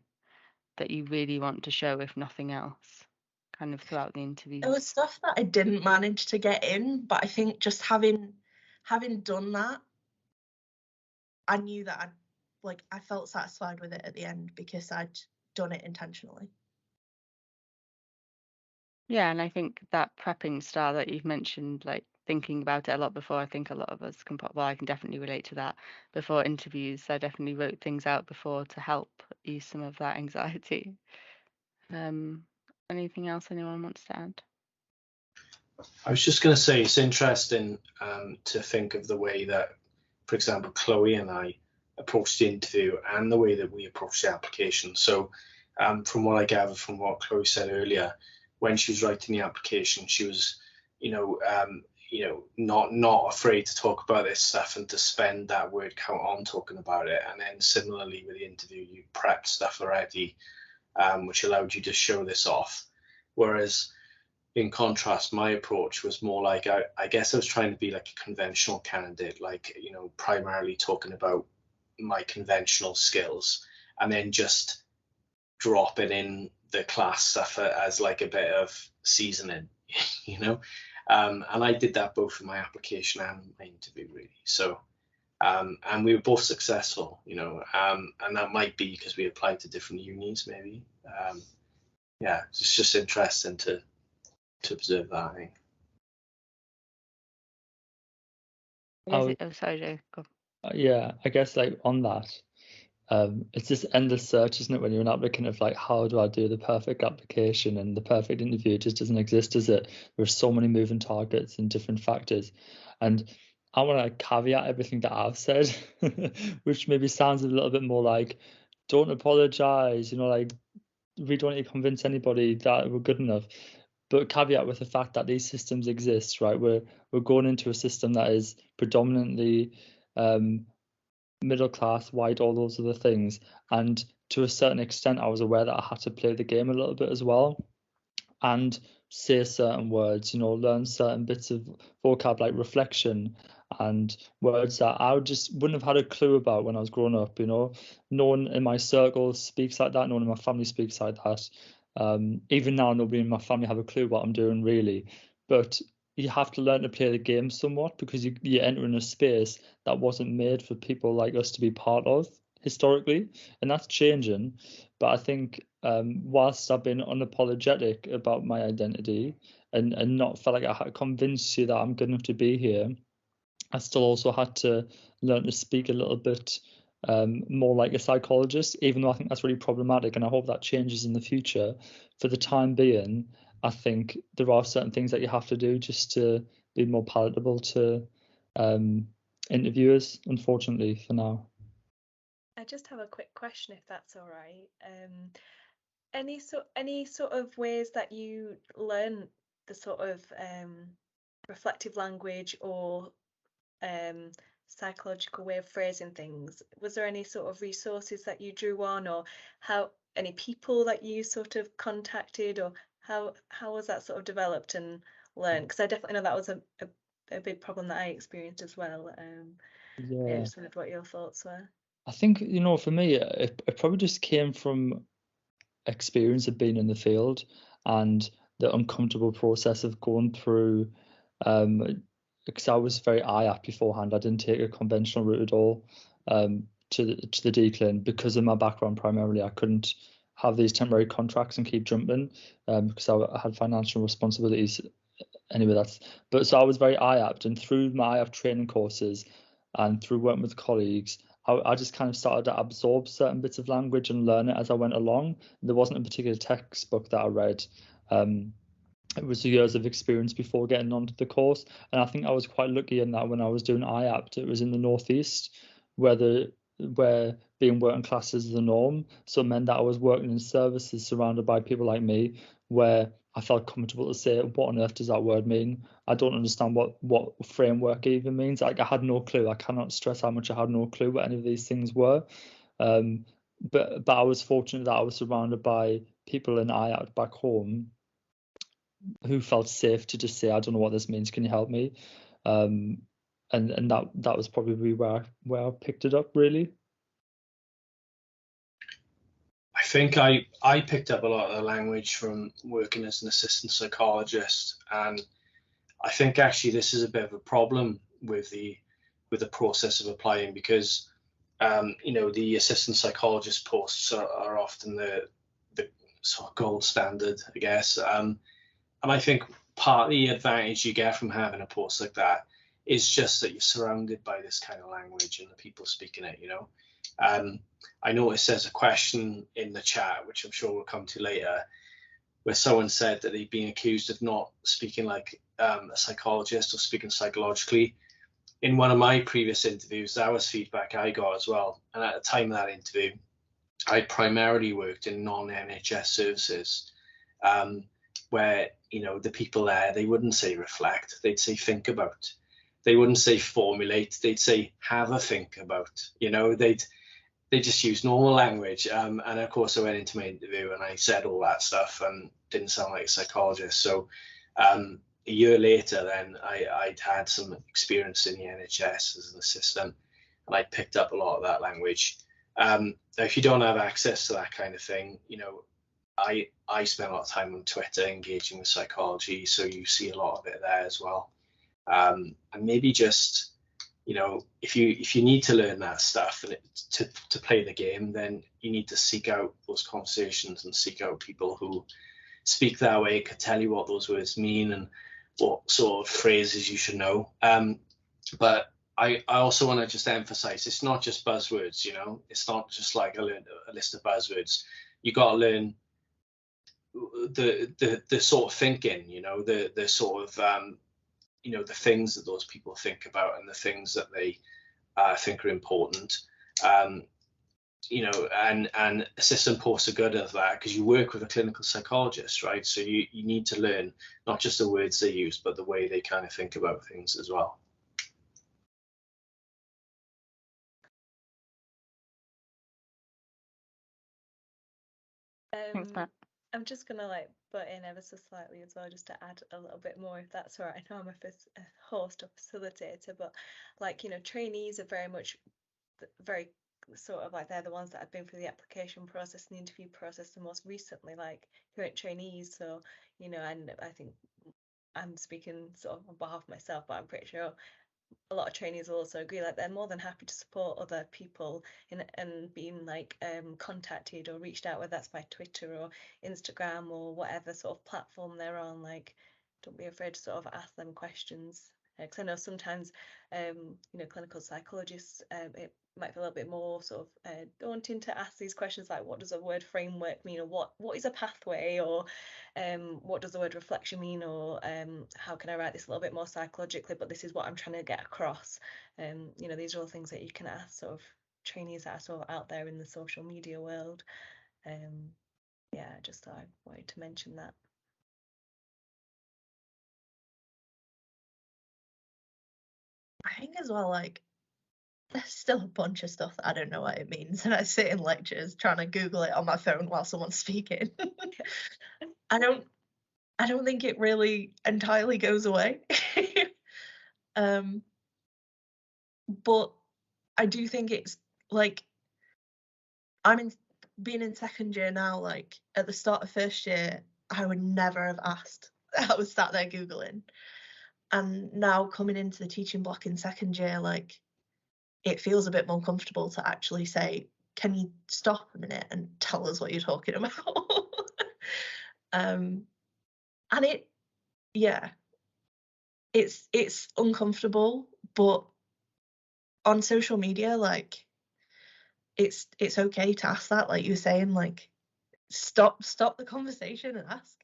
that you really want to show, if nothing else, kind of throughout the interviews? There was stuff that I didn't manage to get in, but I think just having done that, I knew that I felt satisfied with it at the end because I'd done it intentionally. Yeah, and I think that prepping style that you've mentioned, like thinking about it a lot before, I think a lot of us can, well, I can definitely relate to that. Before interviews, I definitely wrote things out before to help ease some of that anxiety. Anything else anyone wants to add? I was just going to say it's interesting to think of the way that, for example, Chloe and I approached the interview and the way that we approached the application. So from what I gather from what Chloe said earlier, when she was writing the application, she was, you know, not afraid to talk about this stuff and to spend that word count on talking about it. And then similarly with the interview, you prepped stuff already, which allowed you to show this off. Whereas in contrast, my approach was more like, I guess I was trying to be like a conventional candidate, like, you know, primarily talking about my conventional skills and then just dropping in the class stuff as like a bit of seasoning, you know. And I did that both in my application and my interview, really. So, and we were both successful, you know, and that might be because we applied to different unis, maybe. Yeah, it's just interesting to observe that, I think. Oh, sorry, Joe. Go. Yeah, I guess like on that, it's this endless search, isn't it, when you're an applicant of like, how do I do the perfect application, and the perfect interview just doesn't exist, does it? There's so many moving targets and different factors. And I want to caveat everything that I've said, which maybe sounds a little bit more like, don't apologize, you know, like we don't need to convince anybody that we're good enough. But caveat with the fact that these systems exist, right? We're going into a system that is predominantly middle class, white, all those other things. And to a certain extent, I was aware that I had to play the game a little bit as well and say certain words, you know, learn certain bits of vocab like reflection and words that I just wouldn't have had a clue about when I was growing up, you know. No one in my circle speaks like that, no one in my family speaks like that. Even now, nobody in my family have a clue what I'm doing, really. But you have to learn to play the game somewhat, because you enter in a space that wasn't made for people like us to be part of historically, and that's changing. But I think whilst I've been unapologetic about my identity and not felt like I had to convince you that I'm good enough to be here, I still also had to learn to speak a little bit more like a psychologist, even though I think that's really problematic, and I hope that changes in the future. For the time being, I think there are certain things that you have to do just to be more palatable to interviewers, unfortunately, for now. I just have a quick question, if that's all right. Any sort of ways that you learn the sort of reflective language or psychological way of phrasing things? Was there any sort of resources that you drew on, or any people that you sort of contacted, or how was that sort of developed and learned? Because I definitely know that was a big problem that I experienced as well. Yeah, just wondered what your thoughts were. I think, you know, for me, it probably just came from experience of being in the field and the uncomfortable process of going through, because I was very IAP beforehand. I didn't take a conventional route at all to the decline because of my background. Primarily, I couldn't have these temporary contracts and keep jumping because I had financial responsibilities. Anyway, so I was very IAPed, and through my IAP training courses and through working with colleagues, I just kind of started to absorb certain bits of language and learn it as I went along. There wasn't a particular textbook that I read. It was years of experience before getting onto the course, and I think I was quite lucky in that when I was doing IAPT, it was in the northeast, where being working class is the norm. So it meant that I was working in services surrounded by people like me, where I felt comfortable to say, what on earth does that word mean? I don't understand what framework even means. Like, I had no clue. I cannot stress how much I had no clue what any of these things were. But I was fortunate that I was surrounded by people in IAT back home who felt safe to just say, I don't know what this means, can you help me? And that was probably where I picked it up, really. I think I picked up a lot of the language from working as an assistant psychologist, and I think actually this is a bit of a problem with the process of applying, because you know, the assistant psychologist posts are often the sort of gold standard, I guess. And I think part of the advantage you get from having a post like that is just that you're surrounded by this kind of language and the people speaking it, you know. I noticed there's a question in the chat, which I'm sure we'll come to later, where someone said that they've been accused of not speaking like a psychologist or speaking psychologically. In one of my previous interviews, that was feedback I got as well. And at the time of that interview, I primarily worked in non-NHS services. where, you know, the people there, they wouldn't say reflect, they'd say think about. They wouldn't say formulate, they'd say have a think about. You know, they just use normal language. And of course, I went into my interview and I said all that stuff and didn't sound like a psychologist. So a year later, then I'd had some experience in the NHS as an assistant, and I picked up a lot of that language. If you don't have access to that kind of thing, you know, I spend a lot of time on Twitter engaging with psychology, so you see a lot of it there as well. And maybe just, you know, if you need to learn that stuff and to play the game, then you need to seek out those conversations and seek out people who speak that way, could tell you what those words mean and what sort of phrases you should know. But I also want to just emphasize, it's not just buzzwords, you know, it's not just like a list of buzzwords. You got to learn the sort of thinking, you know, the sort of you know, the things that those people think about and the things that they think are important. You know, and assistant posts are good at that because you work with a clinical psychologist, right? So you need to learn not just the words they use, but the way they kind of think about things as well. Thanks, Matt. I'm just gonna like butt in ever so slightly as well, just to add a little bit more, if that's all right. I know I'm a host or facilitator, but like, you know, trainees are very sort of like, they're the ones that have been through the application process and the interview process the most recently, like current trainees. So, you know, and I think I'm speaking sort of on behalf of myself, but I'm pretty sure a lot of trainees will also agree, like they're more than happy to support other people in and being like contacted or reached out, whether that's by Twitter or Instagram or whatever sort of platform they're on. Like, don't be afraid to sort of ask them questions, because I know sometimes you know, clinical psychologists, it might feel a little bit more sort of daunting to ask these questions, like what does a word framework mean, or what is a pathway, or what does the word reflection mean, or how can I write this a little bit more psychologically, but this is what I'm trying to get across. You know, these are all things that you can ask sort of trainees that are sort of out there in the social media world. Yeah, just thought I wanted to mention that. I think as well, like, there's still a bunch of stuff that I don't know what it means, and I sit in lectures trying to Google it on my phone while someone's speaking. I don't think it really entirely goes away. But I do think it's like, being in second year now, like at the start of first year, I would never have asked. I was sat there Googling. And now coming into the teaching block in second year, like, it feels a bit more comfortable to actually say, can you stop a minute and tell us what you're talking about? And it's uncomfortable, but on social media, like, it's okay to ask that, like you were saying, like, stop the conversation and ask,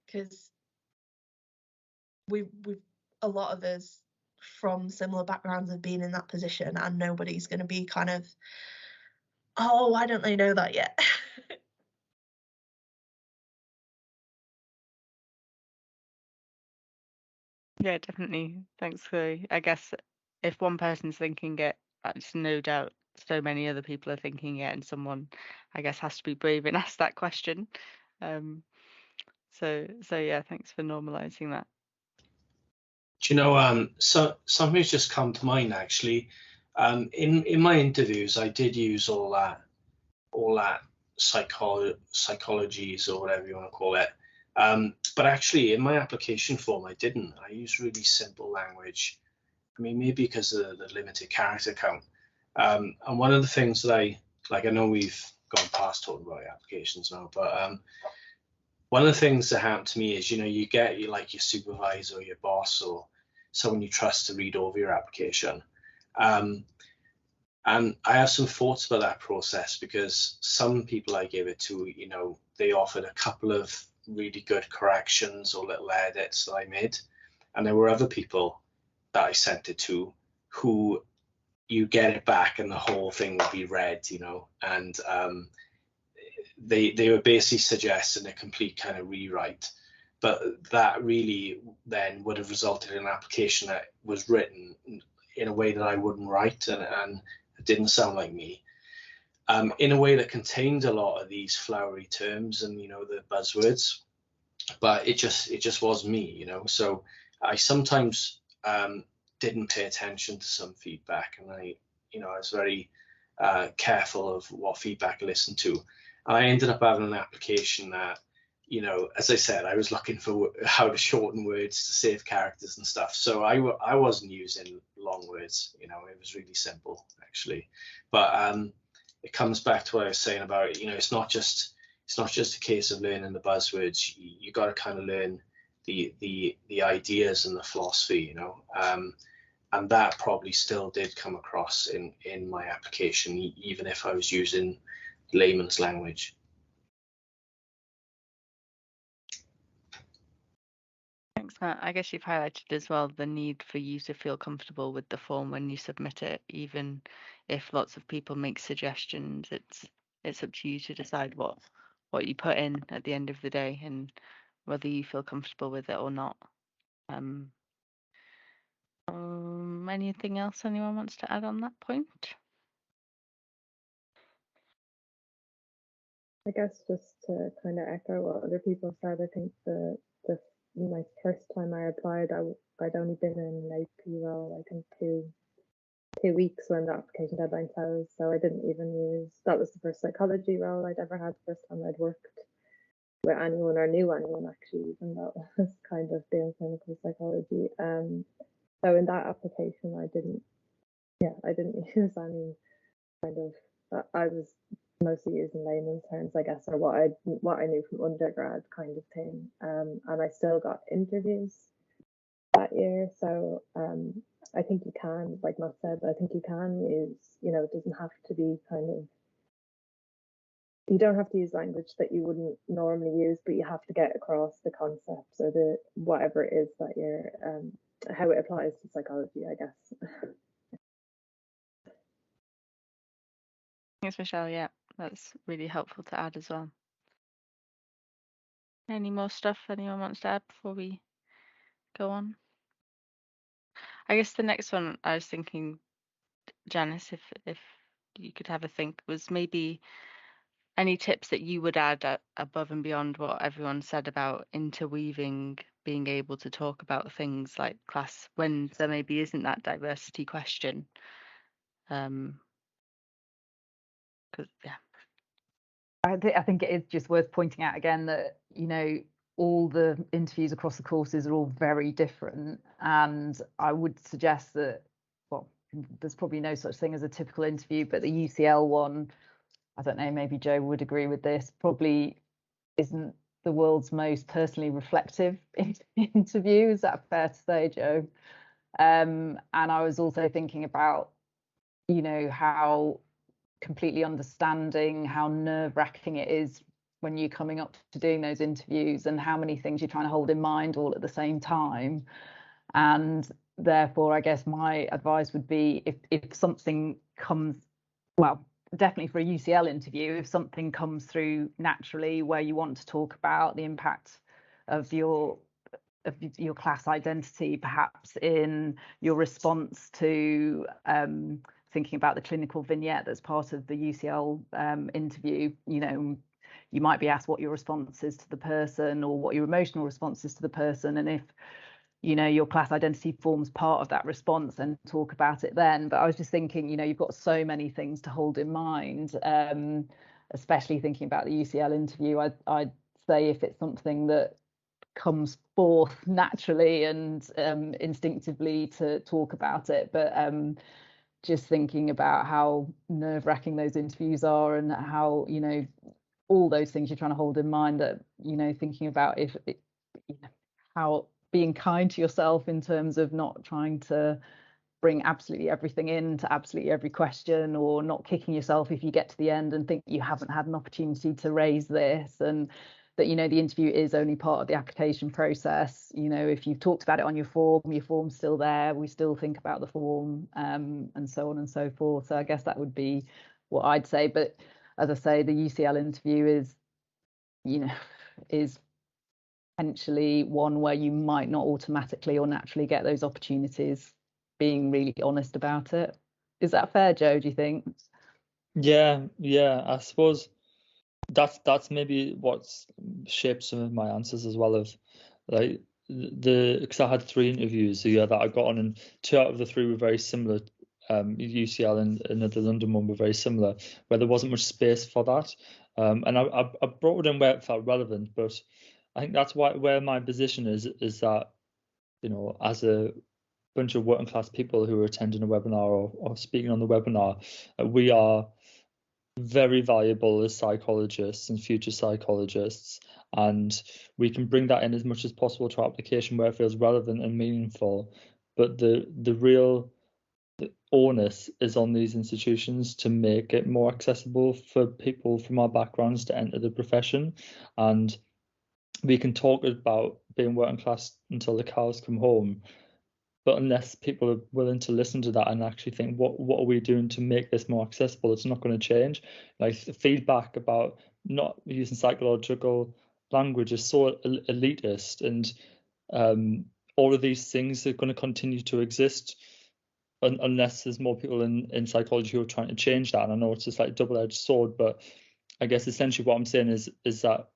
because we've a lot of us from similar backgrounds have been in that position, and nobody's going to be kind of, oh, why don't they know that yet? Yeah, definitely. Thanks for, I guess, if one person's thinking it, that's no doubt so many other people are thinking it, and someone, I guess, has to be brave and ask that question. So yeah, thanks for normalizing that. Do you know, so something's just come to mind actually. In my interviews, I did use all that psychologies or whatever you want to call it. But actually, in my application form, I didn't. I used really simple language. I mean, maybe because of the limited character count. And one of the things that I know we've gone past talking about applications now, but one of the things that happened to me is, you know, you get your supervisor or your boss or someone you trust to read over your application. And I have some thoughts about that process, because some people I gave it to, you know, they offered a couple of really good corrections or little edits that I made. And there were other people that I sent it to who you get it back and the whole thing will be read, you know, and they were basically suggesting a complete kind of rewrite. but that really then would have resulted in an application that was written in a way that I wouldn't write, and it didn't sound like me. In a way that contained a lot of these flowery terms and, you know, the buzzwords, but it just was me, you know. So I sometimes didn't pay attention to some feedback, and I was very careful of what feedback I listened to. And I ended up having an application that, you know, as I said, I was looking for how to shorten words to save characters and stuff. So I wasn't using long words, you know, it was really simple actually. But it comes back to what I was saying about, you know, it's not just a case of learning the buzzwords. You got to kind of learn the ideas and the philosophy, you know. And that probably still did come across in my application, even if I was using layman's language. Thanks, Matt. I guess you've highlighted as well the need for you to feel comfortable with the form when you submit it, even if lots of people make suggestions. It's up to you to decide what you put in at the end of the day and whether you feel comfortable with it or not. Anything else anyone wants to add on that point? I guess just to kind of echo what other people said, I think my first time I applied, I'd only been in an AP role, I think 2 weeks when the application deadline closed. So I didn't even use, that was the first psychology role I'd ever had, the first time I'd worked with anyone or knew anyone actually, even though it was kind of doing clinical psychology. So in that application, I didn't use any kind of, I was mostly using layman's terms, I guess, or what I knew from undergrad kind of thing. And I still got interviews that year. So I think you can, like Matt said, I think you can use, you know, it doesn't have to be kind of, you don't have to use language that you wouldn't normally use, but you have to get across the concepts or the whatever it is that you're how it applies to psychology, I guess. Thanks, Michelle. Yeah, that's really helpful to add as well. Any more stuff anyone wants to add before we go on? I guess the next one I was thinking, Janice, if you could have a think, was maybe any tips that you would add above and beyond what everyone said about interweaving, being able to talk about things like class when there maybe isn't that diversity question. Because yeah. I think it is just worth pointing out again that, you know, all the interviews across the courses are all very different, and I would suggest that, well, there's probably no such thing as a typical interview, but the UCL one, I don't know, maybe Joe would agree with this, probably isn't the world's most personally reflective interview. Is that fair to say, Joe? And I was also thinking about, you know, how completely understanding how nerve-wracking it is when you're coming up to doing those interviews and how many things you're trying to hold in mind all at the same time. And therefore, I guess my advice would be, if something comes, well, definitely for a UCL interview, if something comes through naturally where you want to talk about the impact of your class identity, perhaps in your response to thinking about the clinical vignette that's part of the UCL interview, you know, you might be asked what your response is to the person or what your emotional response is to the person, and if, you know, your class identity forms part of that response, and talk about it then. But I was just thinking, you know, you've got so many things to hold in mind, especially thinking about the UCL interview. I'd say if it's something that comes forth naturally and instinctively, to talk about it, but just thinking about how nerve-wracking those interviews are, and how, you know, all those things you're trying to hold in mind, that, you know, thinking about you know, how being kind to yourself in terms of not trying to bring absolutely everything into absolutely every question, or not kicking yourself if you get to the end and think you haven't had an opportunity to raise this, and that, you know, the interview is only part of the application process. You know, if you've talked about it on your form's still there, we still think about the form, and so on and so forth. So I guess that would be what I'd say. But as I say, the UCL interview is, you know, is potentially one where you might not automatically or naturally get those opportunities, being really honest about it. Is that fair, Joe, do you think? Yeah, I suppose that's maybe what's shaped some of my answers as well, of like because I had 3 interviews the year that I got on, and 2 out of the 3 were very similar. UCL and the London one were very similar, where there wasn't much space for that. And I brought it in where it felt relevant, but I think that's where my position is that, you know, as a bunch of working class people who are attending a webinar or speaking on the webinar, we are very valuable as psychologists and future psychologists, and we can bring that in as much as possible to our application where it feels relevant and meaningful. But the real onus is on these institutions to make it more accessible for people from our backgrounds to enter the profession. And we can talk about being working class until the cows come home, but unless people are willing to listen to that and actually think, what are we doing to make this more accessible, it's not going to change. Like, the feedback about not using psychological language is so elitist, and all of these things are going to continue to exist unless there's more people in psychology who are trying to change that. And I know it's just like a double-edged sword, but I guess essentially what I'm saying is that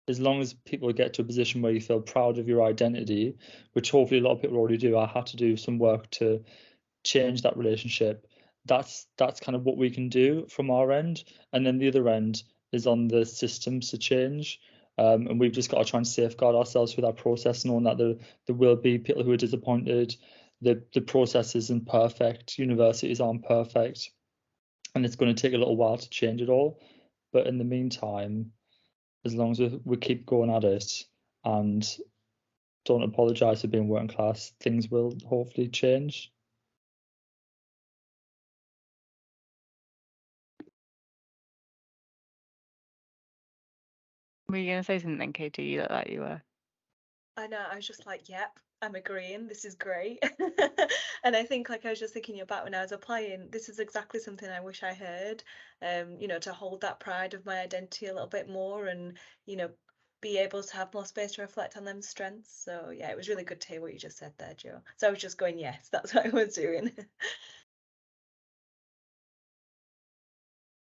as long as people get to a position where you feel proud of your identity, which hopefully a lot of people already do, I had to do some work to change that relationship. That's kind of what we can do from our end. And then the other end is on the systems to change. And we've just got to try and safeguard ourselves through that process, knowing that there will be people who are disappointed. The process isn't perfect. Universities aren't perfect. And it's going to take a little while to change it all. But in the meantime, as long as we keep going at it and don't apologise for being working class, things will hopefully change. Were you going to say something, Katie? You look like you were. I know, I was just like, yep, I'm agreeing, this is great. And I think, like, I was just thinking about when I was applying, this is exactly something I wish I heard, you know, to hold that pride of my identity a little bit more, and, you know, be able to have more space to reflect on them strengths. So yeah, it was really good to hear what you just said there, Joe. So I was just going, yes, that's what I was doing.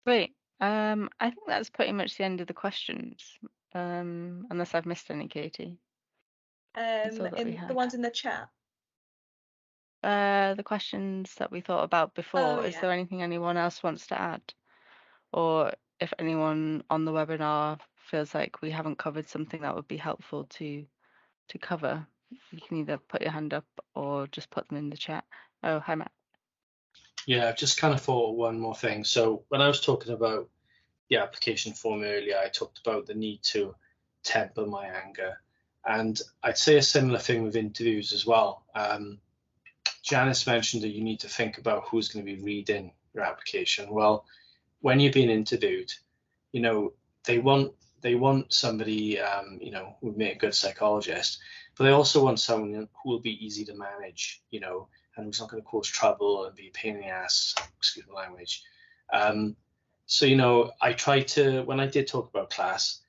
Great. I think that's pretty much the end of the questions, unless I've missed any, Katie. That's all that we In had. the ones in the chat. The questions that we thought about before. Oh, Is yeah. there anything anyone else wants to add? Or if anyone on the webinar feels like we haven't covered something that would be helpful to cover, you can either put your hand up or just put them in the chat. Oh, hi, Matt. Yeah, I've just kind of thought one more thing. So when I was talking about the application form earlier, I talked about the need to temper my anger. And I'd say a similar thing with interviews as well. Janice mentioned that you need to think about who's going to be reading your application. Well, when you're being interviewed, you know, they want somebody, you know, who would make a good psychologist, but they also want someone who will be easy to manage, you know, and who's not going to cause trouble and be a pain in the ass, excuse my language. So, you know, I try to, when I did talk about class,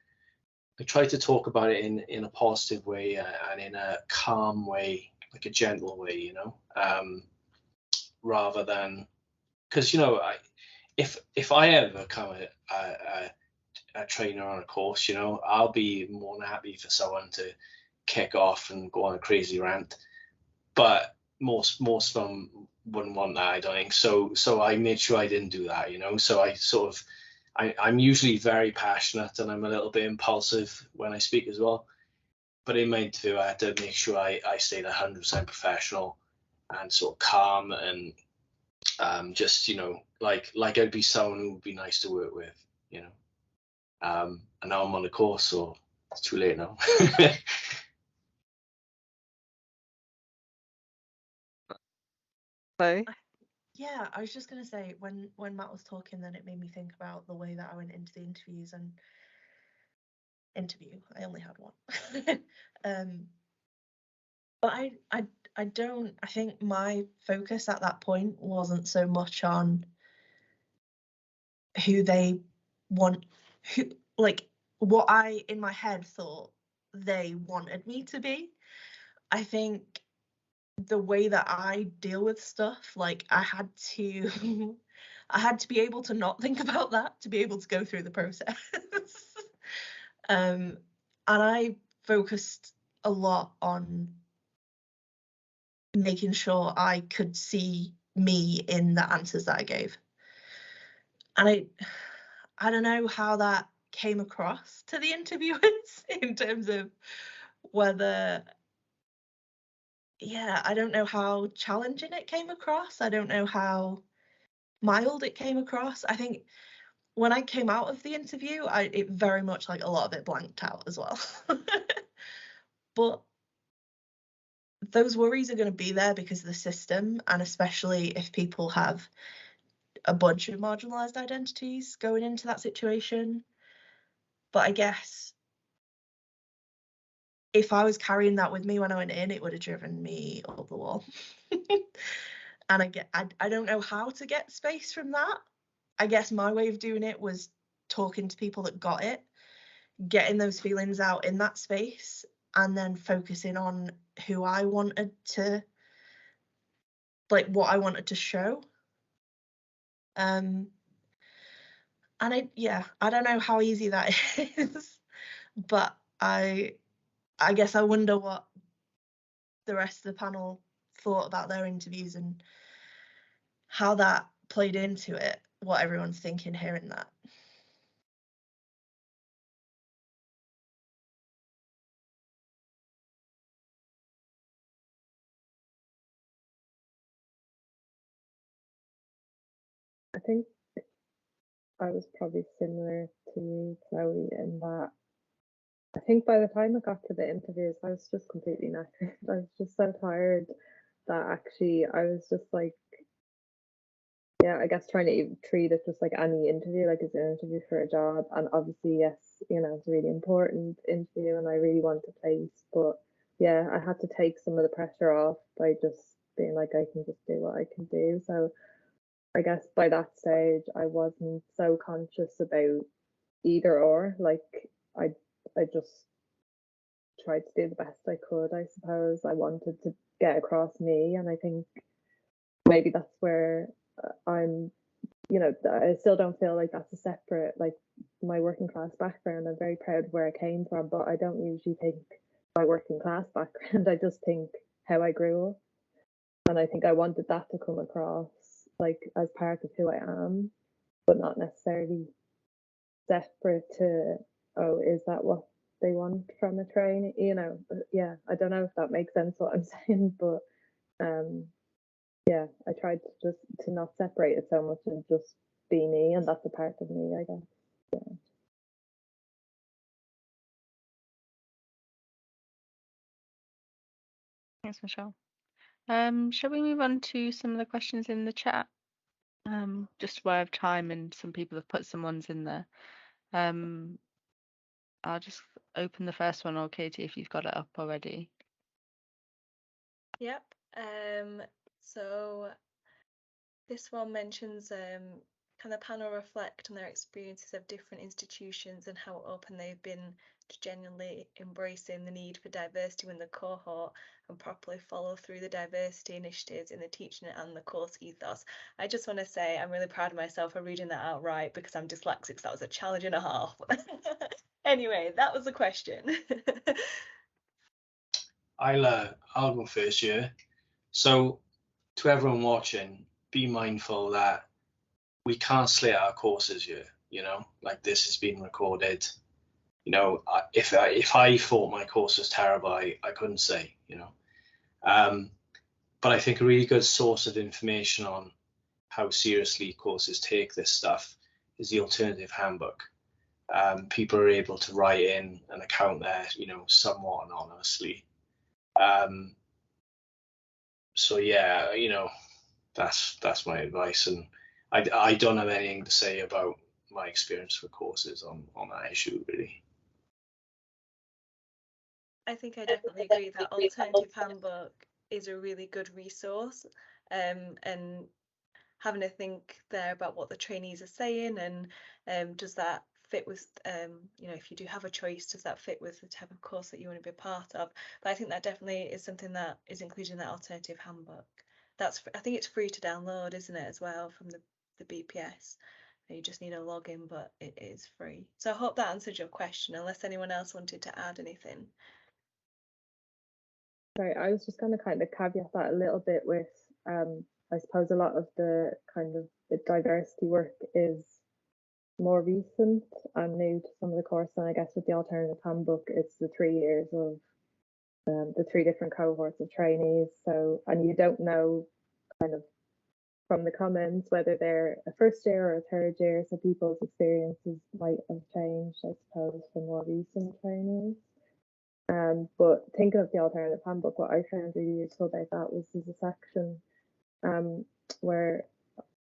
I try to talk about it in a positive way and in a calm way, like a gentle way, you know, rather than, because, you know, if I ever become a trainer on a course, you know, I'll be more than happy for someone to kick off and go on a crazy rant. But most of them wouldn't want that, I don't think. So I made sure I didn't do that, you know. So I sort of, I'm usually very passionate and I'm a little bit impulsive when I speak as well. But in my interview, I had to make sure I stayed 100% professional and sort of calm and just, you know, like I'd be someone who would be nice to work with, you know. And now I'm on the course, so it's too late now. So, Yeah, I was just going to say, when Matt was talking, then it made me think about the way that I went into the interviews and I only had one. But I don't, I think my focus at that point wasn't so much on who they want, who, like, what I in my head thought they wanted me to be. I think the way that I deal with stuff, like I had to I had to be able to not think about that to be able to go through the process. And I focused a lot on making sure I could see me in the answers that I gave. And I don't know how that came across to the interviewers in terms of whether, yeah, I don't know how challenging it came across. I don't know how mild it came across. I think when I came out of the interview, it very much, like, a lot of it blanked out as well. But those worries are going to be there because of the system, and especially if people have a bunch of marginalized identities going into that situation. But I guess if I was carrying that with me when I went in, it would have driven me up the wall. And I don't know how to get space from that. I guess my way of doing it was talking to people that got it, getting those feelings out in that space, and then focusing on who I wanted to, like, what I wanted to show. And I don't know how easy that is, but I guess I wonder what the rest of the panel thought about their interviews and how that played into it, what everyone's thinking hearing that. I think I was probably similar to you, Chloe, in that I think by the time I got to the interviews, I was just completely knackered. I was just so tired that actually I was just like, yeah, I guess trying to treat it just like any interview, like it's an interview for a job. And obviously, yes, you know, it's a really important interview and I really want a place. But yeah, I had to take some of the pressure off by just being like, I can just do what I can do. So I guess by that stage, I wasn't so conscious about either or. Like I just tried to do the best I could, I suppose. I wanted to get across me, and I think maybe that's where I'm, you know, I still don't feel like that's a separate, like my working class background. I'm very proud of where I came from, but I don't usually think my working class background. I just think how I grew up. And I think I wanted that to come across like as part of who I am, but not necessarily separate to, oh, is that what they want from a trainee? You know, yeah, I don't know if that makes sense what I'm saying, but yeah, I tried to just to not separate it so much and just be me, and that's a part of me, I guess. Yeah. Thanks, Michelle. Shall we move on to some of the questions in the chat? Just aware of time, and some people have put some ones in there. I'll just open the first one, or Katie, if you've got it up already. Yep. So this one mentions can the panel reflect on their experiences of different institutions and how open they've been to genuinely embracing the need for diversity in the cohort and properly follow through the diversity initiatives in the teaching and the course ethos. I just want to say I'm really proud of myself for reading that out right, because I'm dyslexic, so that was a challenge and a half. Anyway, that was the question. I'll go first here. So to everyone watching, be mindful that we can't slate our courses here, you know, like this has been recorded. You know, if I thought my course was terrible, I couldn't say, you know. But I think a really good source of information on how seriously courses take this stuff is the alternative handbook. People are able to write in an account there, you know, somewhat anonymously. So yeah, you know, that's my advice, and I don't have anything to say about my experience with courses on that issue, really. I think I definitely agree that alternative handbook is a really good resource, and having to think there about what the trainees are saying, and does that fit with, you know, if you do have a choice, does that fit with the type of course that you want to be a part of? But I think that definitely is something that is included in that alternative handbook. I think it's free to download, isn't it, as well, from the BPS. You just need a login, but it is free. So I hope that answered your question, unless anyone else wanted to add anything. Sorry, I was just going to kind of caveat that a little bit with, I suppose a lot of the kind of the diversity work is more recent and new to some of the course. And I guess with the alternative handbook, it's the 3 years of the 3 different cohorts of trainees. So, and you don't know kind of from the comments whether they're a first year or a third year. So people's experiences might have changed, I suppose, for more recent trainees. But thinking of the alternative handbook, what I found really useful about that was there's a section where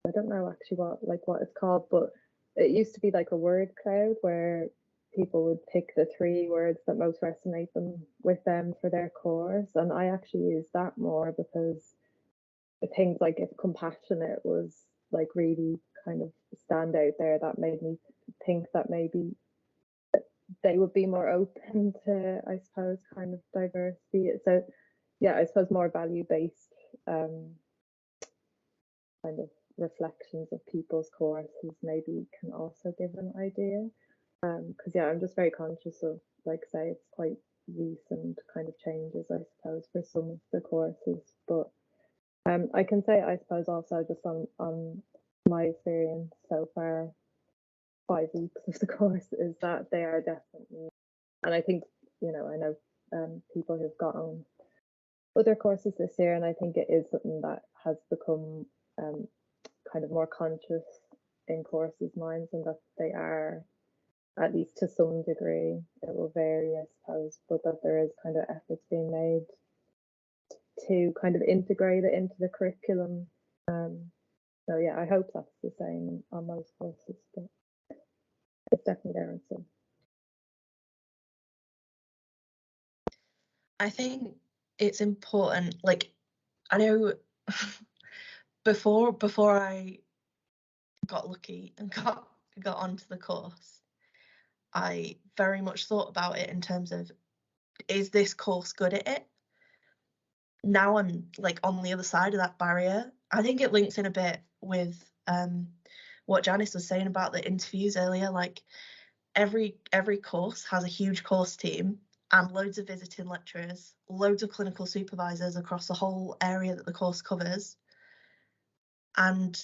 I don't know actually what it's called, but it used to be like a word cloud where people would pick the 3 words that most resonate with them for their course, and I actually used that more because things like if compassionate was like really kind of stand out there, that made me think that maybe they would be more open to, I suppose, kind of diversity. So yeah, I suppose more value-based kind of reflections of people's courses maybe can also give an idea. Because yeah, I'm just very conscious of, like say, it's quite recent kind of changes, I suppose, for some of the courses. But I can say, I suppose, also just on my experience so far, 5 weeks of the course, is that they are definitely, and I think, you know, I know people who've got on other courses this year, and I think it is something that has become kind of more conscious in courses' minds, and that they are, at least to some degree, it will vary, I suppose, but that there is kind of efforts being made to kind of integrate it into the curriculum. So yeah, I hope that's the same on most courses, but it's definitely there on some. I think it's important, like, I know before I got lucky and got onto the course, I very much thought about it in terms of, is this course good at it? Now I'm like on the other side of that barrier. I think it links in a bit with what Janice was saying about the interviews earlier. Like every course has a huge course team and loads of visiting lecturers, loads of clinical supervisors across the whole area that the course covers. And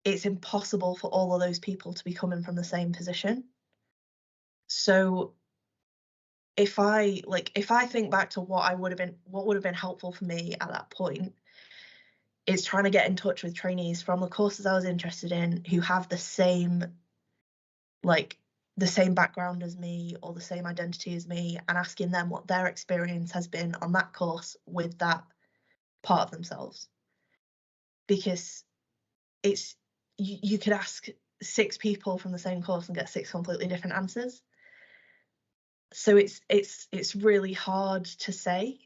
it's impossible for all of those people to be coming from the same position. So if I think back to what would have been helpful for me at that point, is trying to get in touch with trainees from the courses I was interested in who have the same background as me or the same identity as me, and asking them what their experience has been on that course with that part of themselves. Because it's you could ask 6 people from the same course and get 6 completely different answers. So it's really hard to say,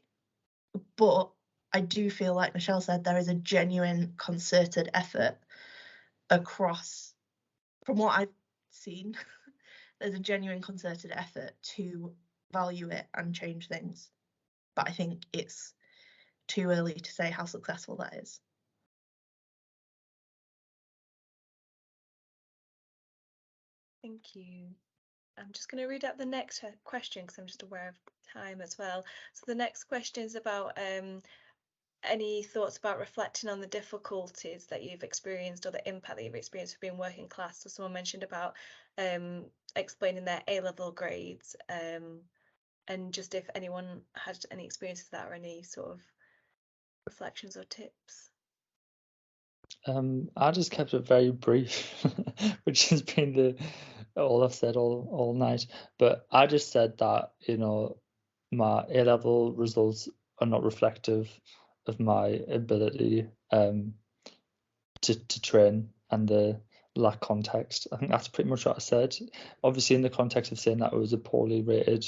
but I do feel like Michelle said, there is a genuine concerted effort across, from what I've seen, there's a genuine concerted effort to value it and change things. But I think it's too early to say how successful that is. Thank you. I'm just going to read out the next question because I'm just aware of time as well. So the next question is about any thoughts about reflecting on the difficulties that you've experienced or the impact that you've experienced of being working class. So someone mentioned about explaining their A-level grades, and just if anyone had any experience of that or any sort of reflections or tips. I just kept it very brief, which has been all I've said all night. But I just said that, you know, my A-level results are not reflective of my ability to train and the lack context. I think that's pretty much what I said. Obviously, in the context of saying that it was a poorly rated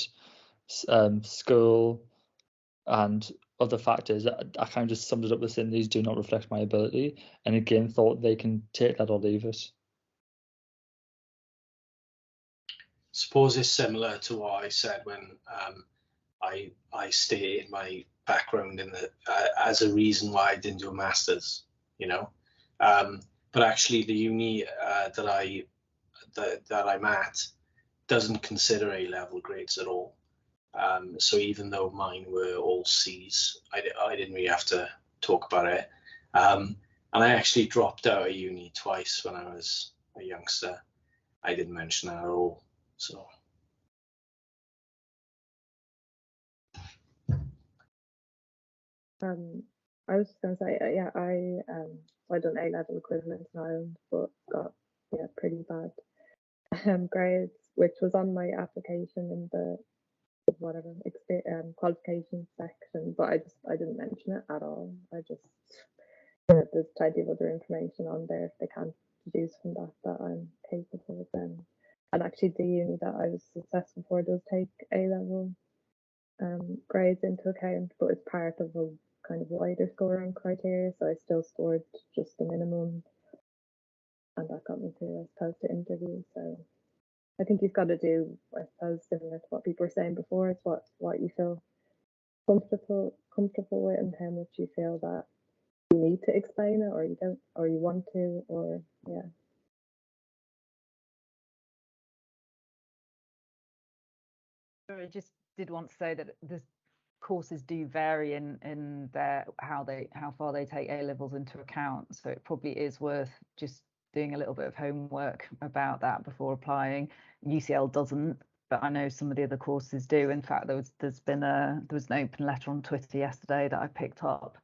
school and other factors, I kind of just summed it up with saying these do not reflect my ability, and again thought they can take that or leave it. suppose it's similar to what I said when I stated my background in the as a reason why I didn't do a master's, you know. But actually, the uni that I'm at doesn't consider A-level grades at all. So even though mine were all C's, I didn't really have to talk about it. And I actually dropped out of uni twice when I was a youngster. I didn't mention that at all. So. I was just going to say, yeah, I done A-level equivalent in Ireland, but got pretty bad grades, which was on my application in the whatever qualifications section, but I didn't mention it at all. I just there's plenty of other information on there if they can't deduce from that I'm capable of them. And actually, the uni that I was successful for does take A-level grades into account, but it's part of a kind of wider scoring criteria, so I still scored just the minimum, and that got me through, I suppose, to interview. So I think you've got to do, I suppose, similar to what people were saying before. It's what you feel comfortable with, and how much you feel that you need to explain it, or you don't, or you want to, or yeah. I just did want to say that the courses do vary in their how far they take A-levels into account. So it probably is worth just doing a little bit of homework about that before applying. UCL doesn't, but I know some of the other courses do. In fact, there was an open letter on Twitter yesterday that I picked up.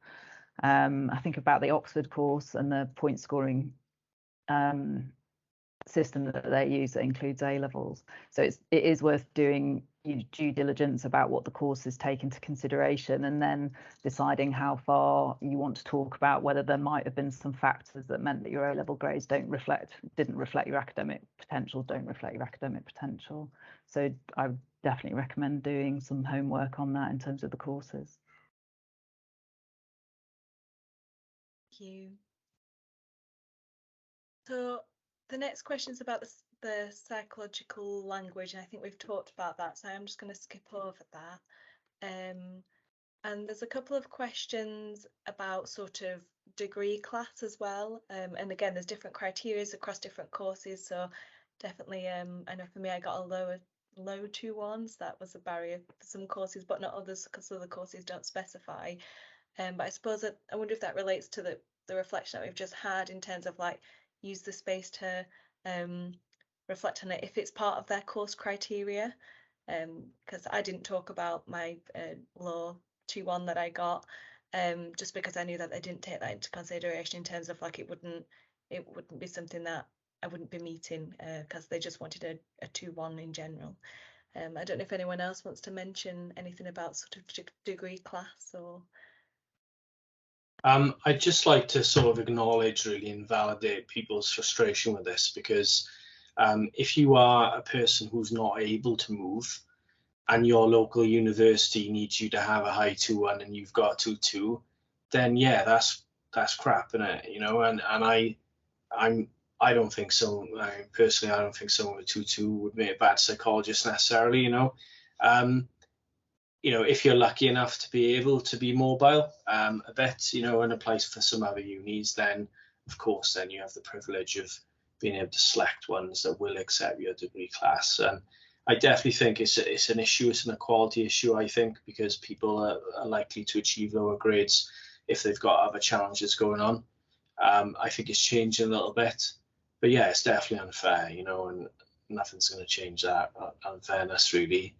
I think about the Oxford course and the point scoring system that they use that includes A-levels. So it is worth doing due diligence about what the courses take into consideration, and then deciding how far you want to talk about whether there might have been some factors that meant that your A-level grades didn't reflect your academic potential. So I would definitely recommend doing some homework on that in terms of the courses. Thank you. So the next question is about the psychological language, and I think we've talked about that, so I'm just going to skip over that. And there's a couple of questions about sort of degree class as well. And again, there's different criteria across different courses. So definitely, I know for me, I got a low 2-1s. That was a barrier for some courses, but not others, because other courses don't specify. But I suppose I wonder if that relates to the reflection that we've just had in terms of like use the space to reflect on it if it's part of their course criteria. Because I didn't talk about my low 2-1 that I got, just because I knew that they didn't take that into consideration in terms of like it wouldn't be something that I wouldn't be meeting, because they just wanted a 2-1 in general. I don't know if anyone else wants to mention anything about sort of degree class or. I'd just like to sort of acknowledge really and validate people's frustration with this, because if you are a person who's not able to move and your local university needs you to have a high 2-1 and you've got 2-2, then yeah, that's crap, isn't it? You know, and I don't think so. Personally, I don't think someone with 2-2 would make a bad psychologist necessarily. You know, if you're lucky enough to be able to be mobile a bit, you know, and apply for some other unis, then of course, then you have the privilege of being able to select ones that will accept your degree class. And I definitely think it's an issue, it's an equality issue, I think, because people are likely to achieve lower grades if they've got other challenges going on. I think it's changing a little bit, but yeah, it's definitely unfair, you know, and nothing's going to change that unfairness really.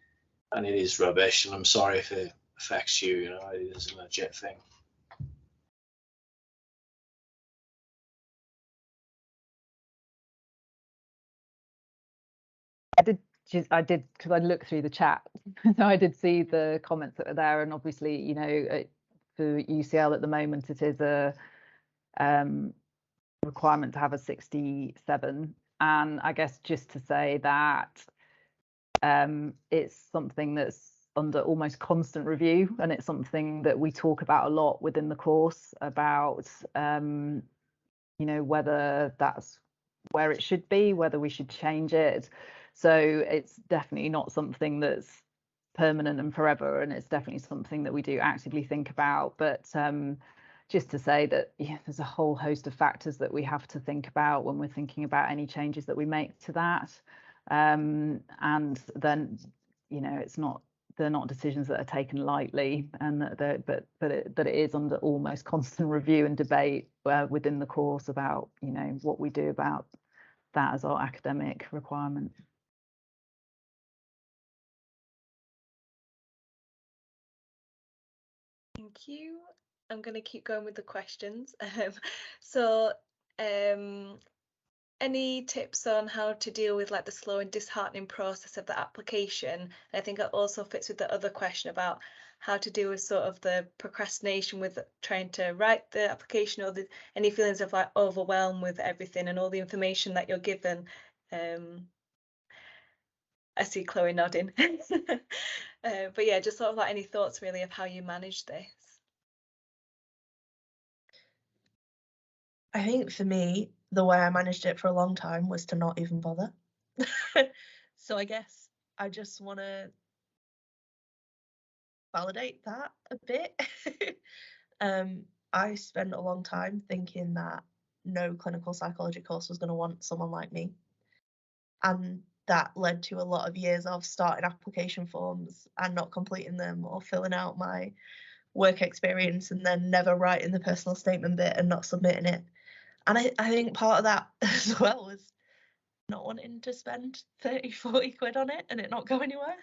And it is rubbish, and I'm sorry if it affects you, you know, it is a legit thing. I did because I looked through the chat, so I did see the comments that were there, and obviously, you know, for UCL at the moment, it is a requirement to have a 67, and I guess just to say that it's something that's under almost constant review, and it's something that we talk about a lot within the course about, you know, whether that's where it should be, whether we should change it. So it's definitely not something that's permanent and forever, and it's definitely something that we do actively think about. But just to say that there's a whole host of factors that we have to think about when we're thinking about any changes that we make to that. And then, they're not decisions that are taken lightly, and that it is under almost constant review and debate within the course about what we do about that as our academic requirement. Thank you. I'm going to keep going with the questions. So any tips on how to deal with like the slow and disheartening process of the application? I think it also fits with the other question about how to deal with sort of the procrastination with trying to write the application, or any feelings of like overwhelm with everything and all the information that you're given. I see Chloe nodding. But yeah, just sort of like any thoughts really of how you manage this. I think for me, the way I managed it for a long time was to not even bother. So I guess I just want to validate that a bit. I spent a long time thinking that no clinical psychology course was going to want someone like me. And that led to a lot of years of starting application forms and not completing them, or filling out my work experience and then never writing the personal statement bit and not submitting it. And I think part of that as well was not wanting to spend 30, 40 quid on it and it not go anywhere.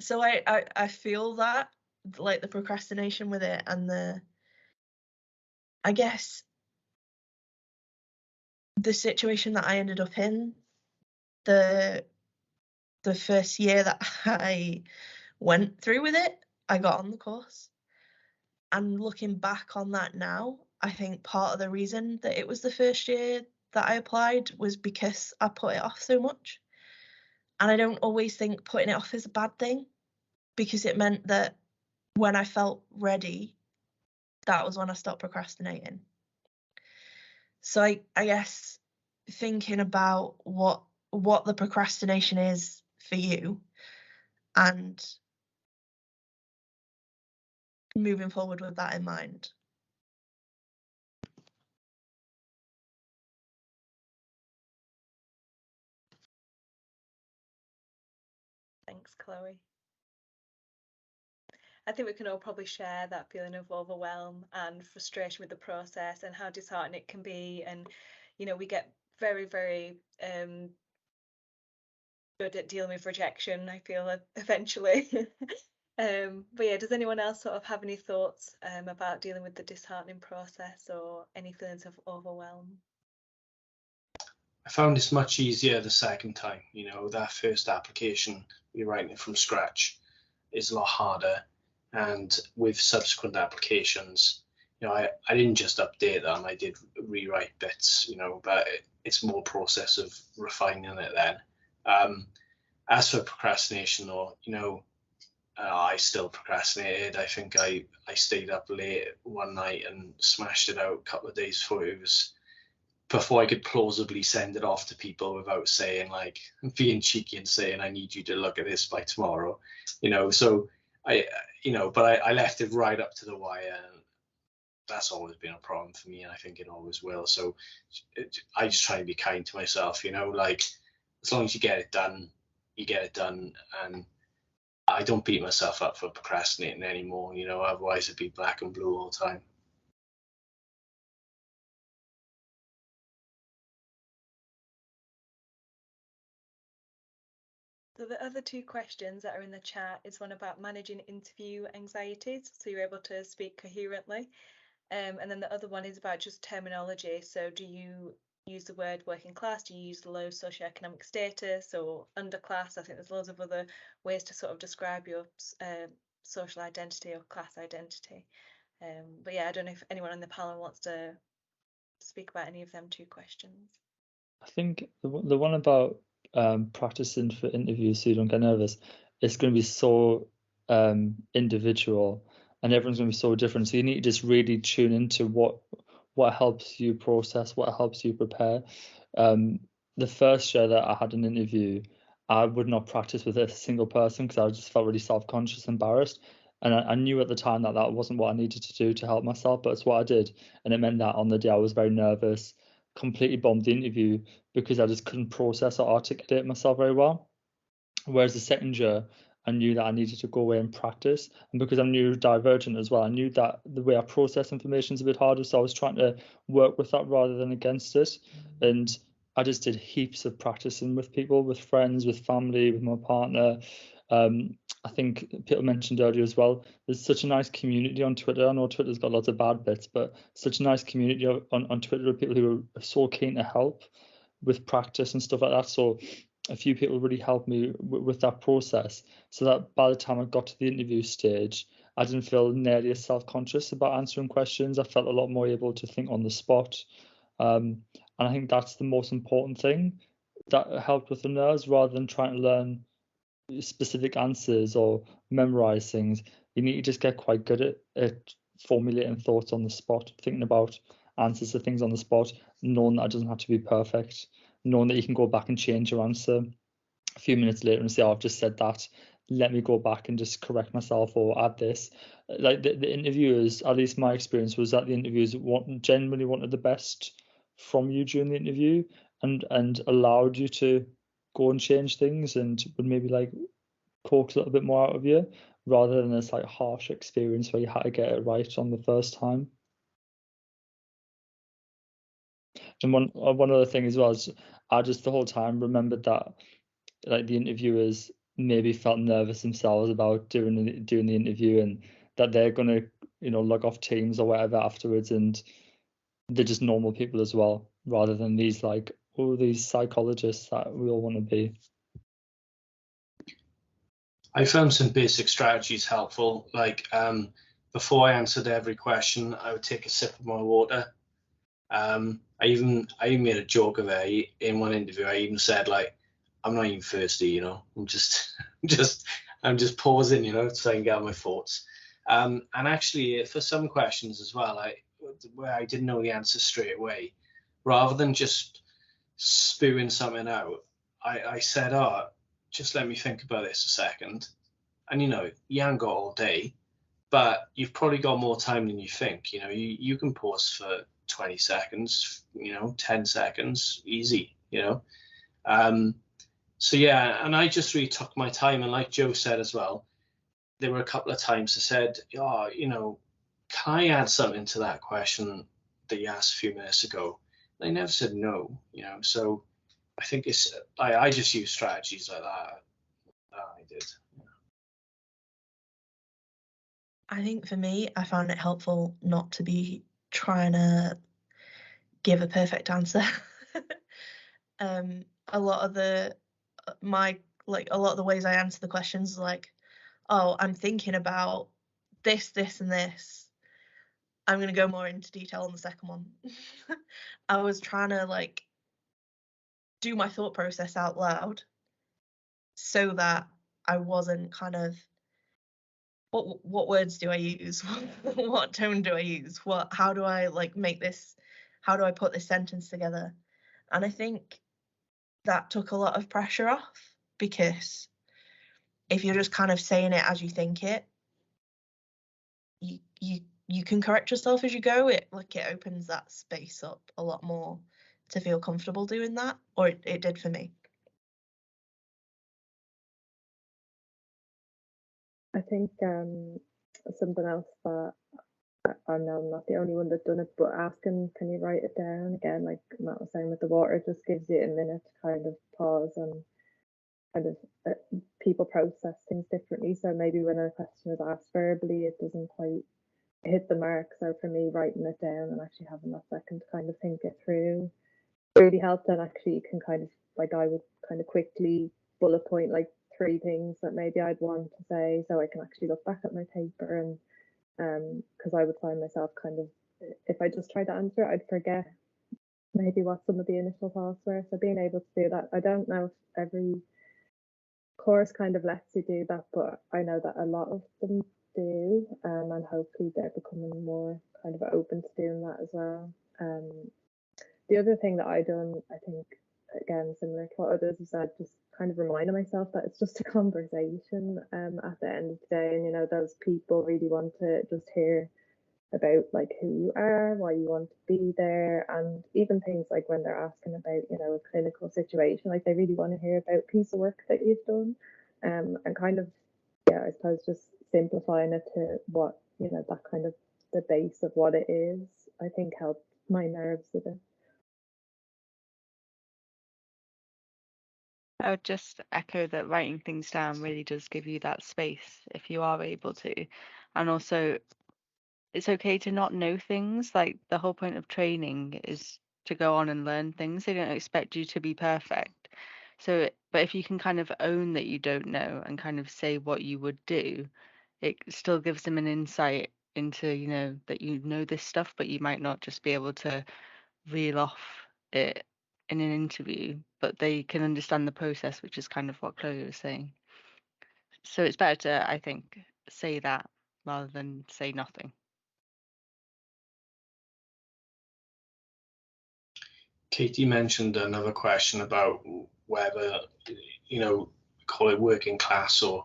So I feel that, like, the procrastination with it, and I guess the situation that I ended up in, the first year that I went through with it, I got on the course. And looking back on that now, I think part of the reason that it was the first year that I applied was because I put it off so much. And I don't always think putting it off is a bad thing, because it meant that when I felt ready, that was when I stopped procrastinating. So I guess thinking about what the procrastination is for you, and moving forward with that in mind. Thanks, Chloe. I think we can all probably share that feeling of overwhelm and frustration with the process and how disheartening it can be. And, we get very, very good at dealing with rejection, I feel, eventually. But yeah, does anyone else sort of have any thoughts about dealing with the disheartening process or any feelings of overwhelm? I found this much easier the second time. That first application, you're writing it from scratch, is a lot harder. And with subsequent applications, I didn't just update them, I did rewrite bits, but it's more process of refining it then. As for procrastination, though, I still procrastinated. I think I stayed up late one night and smashed it out a couple of days before I could plausibly send it off to people without saying, like, being cheeky and saying, I need you to look at this by tomorrow, so but I left it right up to the wire, and that's always been a problem for me, and I think it always will. So I just try and be kind to myself, like, as long as you get it done, you get it done, and I don't beat myself up for procrastinating anymore, otherwise it'd be black and blue all the time. So the other two questions that are in the chat is one about managing interview anxieties, so you're able to speak coherently. And then the other one is about just terminology. So do you use the word working class? Do you use the low socioeconomic status or underclass? I think there's loads of other ways to sort of describe your social identity or class identity. But yeah, I don't know if anyone on the panel wants to speak about any of them two questions. I think the one about practicing for interviews so you don't get nervous, it's going to be so individual, and everyone's going to be so different. So you need to just really tune into what what helps you process, what helps you prepare. The first year that I had an interview, I would not practice with a single person because I just felt really self-conscious, embarrassed. And I knew at the time that that wasn't what I needed to do to help myself, but it's what I did. And it meant that on the day I was very nervous, completely bombed the interview because I just couldn't process or articulate myself very well. Whereas the second year, I knew that I needed to go away and practice. And because I'm neurodivergent as well, I knew that the way I process information is a bit harder. So I was trying to work with that rather than against it. And I just did heaps of practicing with people, with friends, with family, with my partner. I think people mentioned earlier as well, there's such a nice community on Twitter. I know Twitter's got lots of bad bits, but such a nice community on Twitter of people who are so keen to help with practice and stuff like that. So a few people really helped me with that process, so that by the time I got to the interview stage, I didn't feel nearly as self-conscious about answering questions. I felt a lot more able to think on the spot. And I think that's the most important thing that helped with the nerves, rather than trying to learn specific answers or memorize things. You need to just get quite good at formulating thoughts on the spot, thinking about answers to things on the spot, knowing that it doesn't have to be perfect, knowing that you can go back and change your answer a few minutes later and say, oh, I've just said that, let me go back and just correct myself or add this. Like the interviewers, at least my experience was that the interviewers genuinely wanted the best from you during the interview, and allowed you to go and change things, and would maybe like coax a little bit more out of you, rather than this like harsh experience where you had to get it right on the first time. And one other thing as well is, I just the whole time remembered that like the interviewers maybe felt nervous themselves about doing the interview, and that they're gonna log off Teams or whatever afterwards, and they're just normal people as well, rather than these these psychologists that we all want to be. I found some basic strategies helpful. Like before I answered every question, I would take a sip of my water. I even made a joke of it in one interview. I even said, like, I'm not even thirsty, I'm just pausing, so I can get out my thoughts. And actually, for some questions as well, where I didn't know the answer straight away, rather than just spewing something out, I said, oh, just let me think about this a second. And you haven't got all day, but you've probably got more time than you think. You can pause for 20 seconds, 10 seconds, easy, So yeah, and I just really took my time. And like Joe said as well, there were a couple of times I said, oh, can I add something to that question that you asked a few minutes ago? And they never said no, so I think I just use strategies like that. I did. I think for me, I found it helpful not to be trying to give a perfect answer. A lot of the ways I answer the questions are like, oh, I'm thinking about this, and this. I'm going to go more into detail on the second one. I was trying to do my thought process out loud, so that I wasn't kind of, what words do I use? What tone do I use? How do I how do I put this sentence together? And I think that took a lot of pressure off, because if you're just kind of saying it as you think it, you can correct yourself as you go. It opens that space up a lot more to feel comfortable doing that, or it did for me. I think something else that I know I'm not the only one that's done it, but asking, can you write it down again? Like Matt was saying with the water, it just gives you a minute to kind of pause and kind of people process things differently. So maybe when a question is asked verbally, it doesn't quite hit the mark. So for me, writing it down and actually having that second to kind of think it through really helped. And actually, you can kind of, I would kind of quickly bullet point 3 things that maybe I'd want to say, so I can actually look back at my paper. And because I would find myself kind of, if I just tried to answer it, I'd forget maybe what some of the initial thoughts were. So being able to do that, I don't know if every course kind of lets you do that, but I know that a lot of them do, and hopefully they're becoming more kind of open to doing that as well. The other thing that I done, I think, again, similar to what others have said, just kind of reminded myself that it's just a conversation at the end of the day. And, you know, those people really want to just hear about like who you are, why you want to be there, and even things like when they're asking about, you know, a clinical situation, like they really want to hear about a piece of work that you've done, and kind of, yeah, I suppose just simplifying it to what, you know, that kind of the base of what it is, I think helped my nerves a bit. I would just echo that writing things down really does give you that space if you are able to. And also, it's okay to not know things. Like the whole point of training is to go on and learn things. They don't expect you to be perfect. So, but if you can kind of own that you don't know and kind of say what you would do, it still gives them an insight into, you know, that you know this stuff, but you might not just be able to reel off it in an interview, but they can understand the process, which is kind of what Chloe was saying. So it's better to, I think, say that rather than say nothing. Katie mentioned another question about whether, you know, call it working class or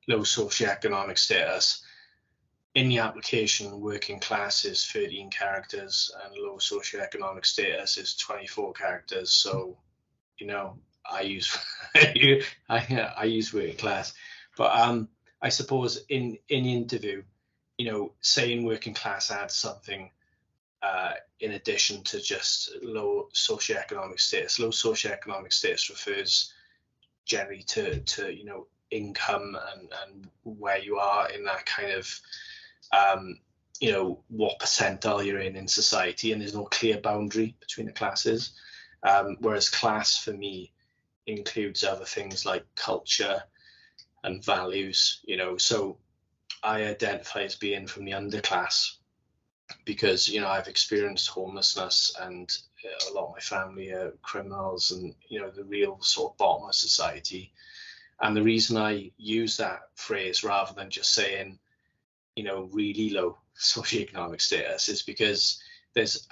low socioeconomic status. In the application, working class is 13 characters and low socioeconomic status is 24 characters. So, you know, I use I use working class, but I suppose in interview, you know, saying working class adds something in addition to just low socioeconomic status. Low socioeconomic status refers generally to you know, income and where you are in that kind of you know, what percentile you're in society, and there's no clear boundary between the classes. Whereas class for me includes other things like culture and values, you know. So I identify as being from the underclass because, you know, I've experienced homelessness and a lot of my family are criminals and, you know, the real sort of bottom of society. And the reason I use that phrase rather than just saying, you know, really low socioeconomic status is because there's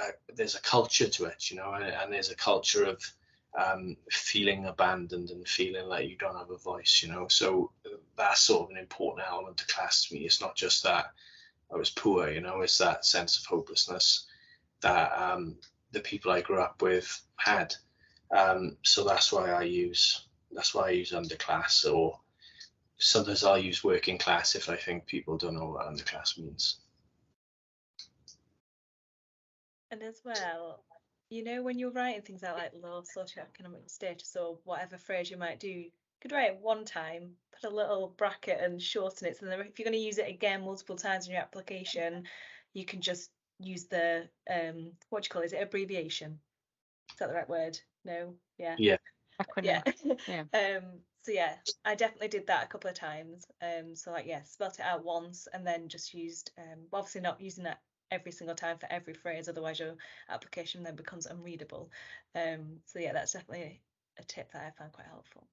a culture to it, you know, and there's a culture of feeling abandoned and feeling like you don't have a voice, you know. So that's sort of an important element to class to me. It's not just that I was poor, you know, it's that sense of hopelessness that the people I grew up with had. So that's why I use underclass, or sometimes I'll use working class if I think people don't know what underclass means. And as well, you know, when you're writing things out like low socioeconomic status or whatever phrase you might do, you could write it one time, put a little bracket and shorten it. So then if you're going to use it again multiple times in your application, you can just use the, what do you call it? Is it abbreviation? Is that the right word? No? Yeah. Yeah. Yeah. Yeah. So yeah, I definitely did that a couple of times. So like, yeah, spelt it out once and then just used, obviously not using that every single time for every phrase, otherwise your application then becomes unreadable. So yeah, that's definitely a tip that I found quite helpful.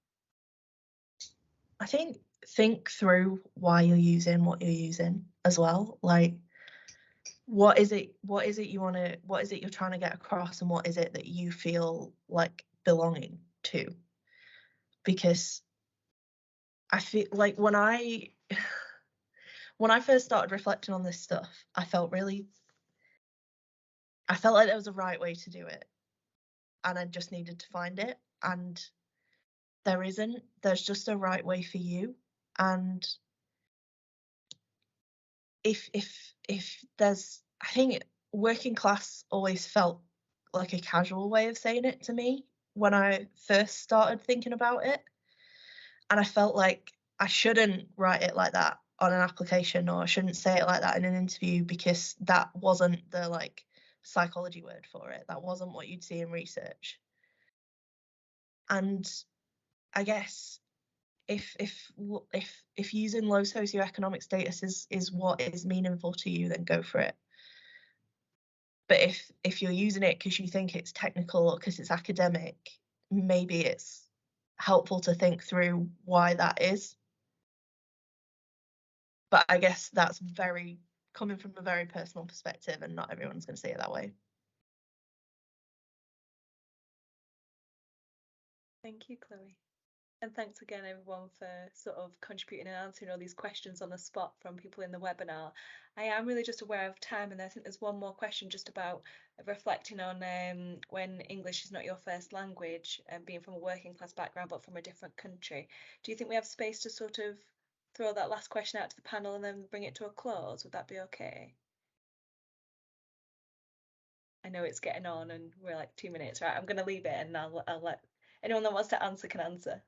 I think through why you're using what you're using as well. Like, what is it you're trying to get across, and what is it that you feel like belonging to? Because I feel like when I first started reflecting on this stuff, I felt like there was a right way to do it, and I just needed to find it, and there isn't. There's just a right way for you. And if there's, I think working class always felt like a casual way of saying it to me when I first started thinking about it, and I felt like I shouldn't write it like that on an application, or I shouldn't say it like that in an interview, because that wasn't the like psychology word for it. That wasn't what you'd see in research. And I guess if using low socioeconomic status is what is meaningful to you, then go for it. But if you're using it because you think it's technical or because it's academic, maybe it's helpful to think through why that is. But I guess that's very coming from a very personal perspective, and not everyone's going to see it that way. Thank you, Chloe. And thanks again, everyone, for sort of contributing and answering all these questions on the spot from people in the webinar. I am really just aware of time, and I think there's one more question just about reflecting on when English is not your first language and being from a working class background but from a different country. Do you think we have space to sort of throw that last question out to the panel and then bring it to a close? Would that be okay? I know it's getting on and we're like 2 minutes, right? I'm going to leave it and I'll let anyone that wants to answer can answer.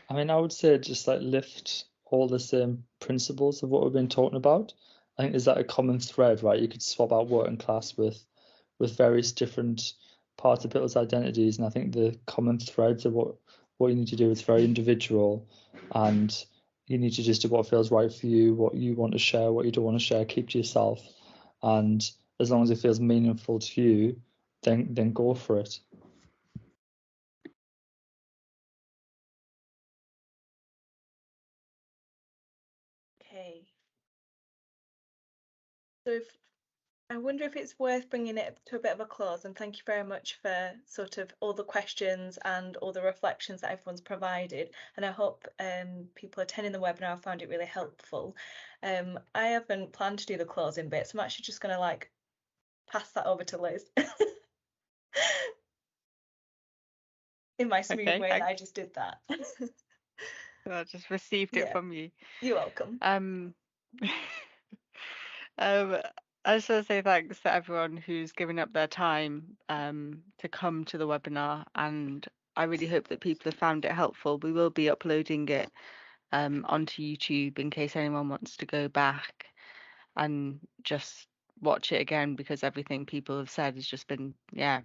I mean, I would say just like lift all the same principles of what we've been talking about. I think there's like a common thread, right? You could swap out working class with various different parts of people's identities, and I think the common threads of what you need to do is very individual, and you need to just do what feels right for you, what you want to share, what you don't want to share, keep to yourself, and as long as it feels meaningful to you, then go for it. Okay. So I wonder if it's worth bringing it to a bit of a close, and thank you very much for sort of all the questions and all the reflections that everyone's provided, and I hope people attending the webinar found it really helpful. I haven't planned to do the closing bit, so I'm actually just going to like pass that over to Liz. In my smooth Okay, way that I thanks. just did that. I just received it Yeah. from you. You're welcome. I just want to say thanks to everyone who's given up their time to come to the webinar, and I really hope that people have found it helpful. We will be uploading it onto YouTube in case anyone wants to go back and just watch it again, because everything people have said has just been, yeah,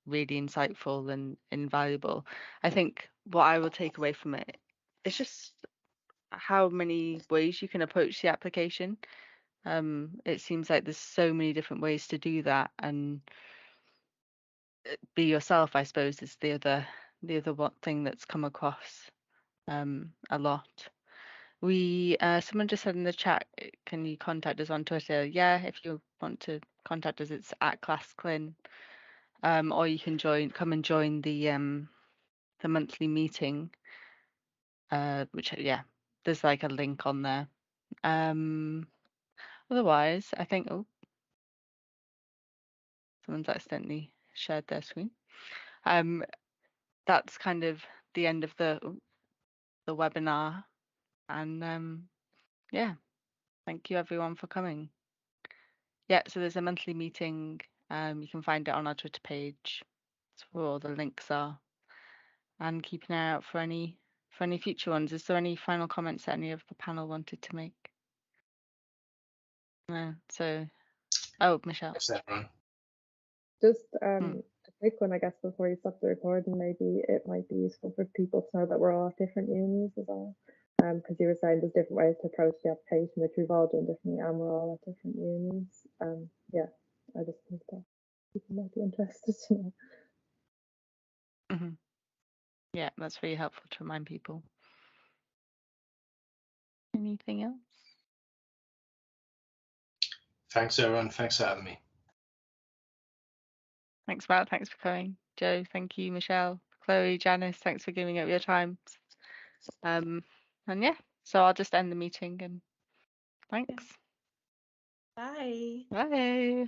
really insightful and invaluable. I think what I will take away from it is just how many ways you can approach the application. It seems like there's so many different ways to do that, and be yourself, I suppose, is the other one thing that's come across a lot. Someone just said in the chat, can you contact us on Twitter? Yeah, if you want to contact us, it's at ClassClin. Or you can come and join the monthly meeting. Which, yeah, there's like a link on there. Otherwise, I think, oh, someone's accidentally shared their screen. That's kind of the end of the webinar, and yeah, thank you everyone for coming. Yeah, so there's a monthly meeting. You can find it on our Twitter page. That's where all the links are. And keep an eye out for any future ones. Is there any final comments that any of the panel wanted to make? No. So, oh, Michelle. Thanks, everyone. Just a quick one, I guess, before you stop the recording. Maybe it might be useful for people to know that we're all at different unis as well. Because you were saying there's different ways to approach the application, which we've all done differently, and we're all at different unis. Yeah, I just think that people might be interested to know. Yeah, that's really helpful to remind people. Anything else? Thanks, everyone. Thanks for having me. Thanks, Matt. Thanks for coming. Joe, thank you. Michelle, Chloe, Janice, thanks for giving up your time. And yeah, so I'll just end the meeting, and thanks. Bye. Bye.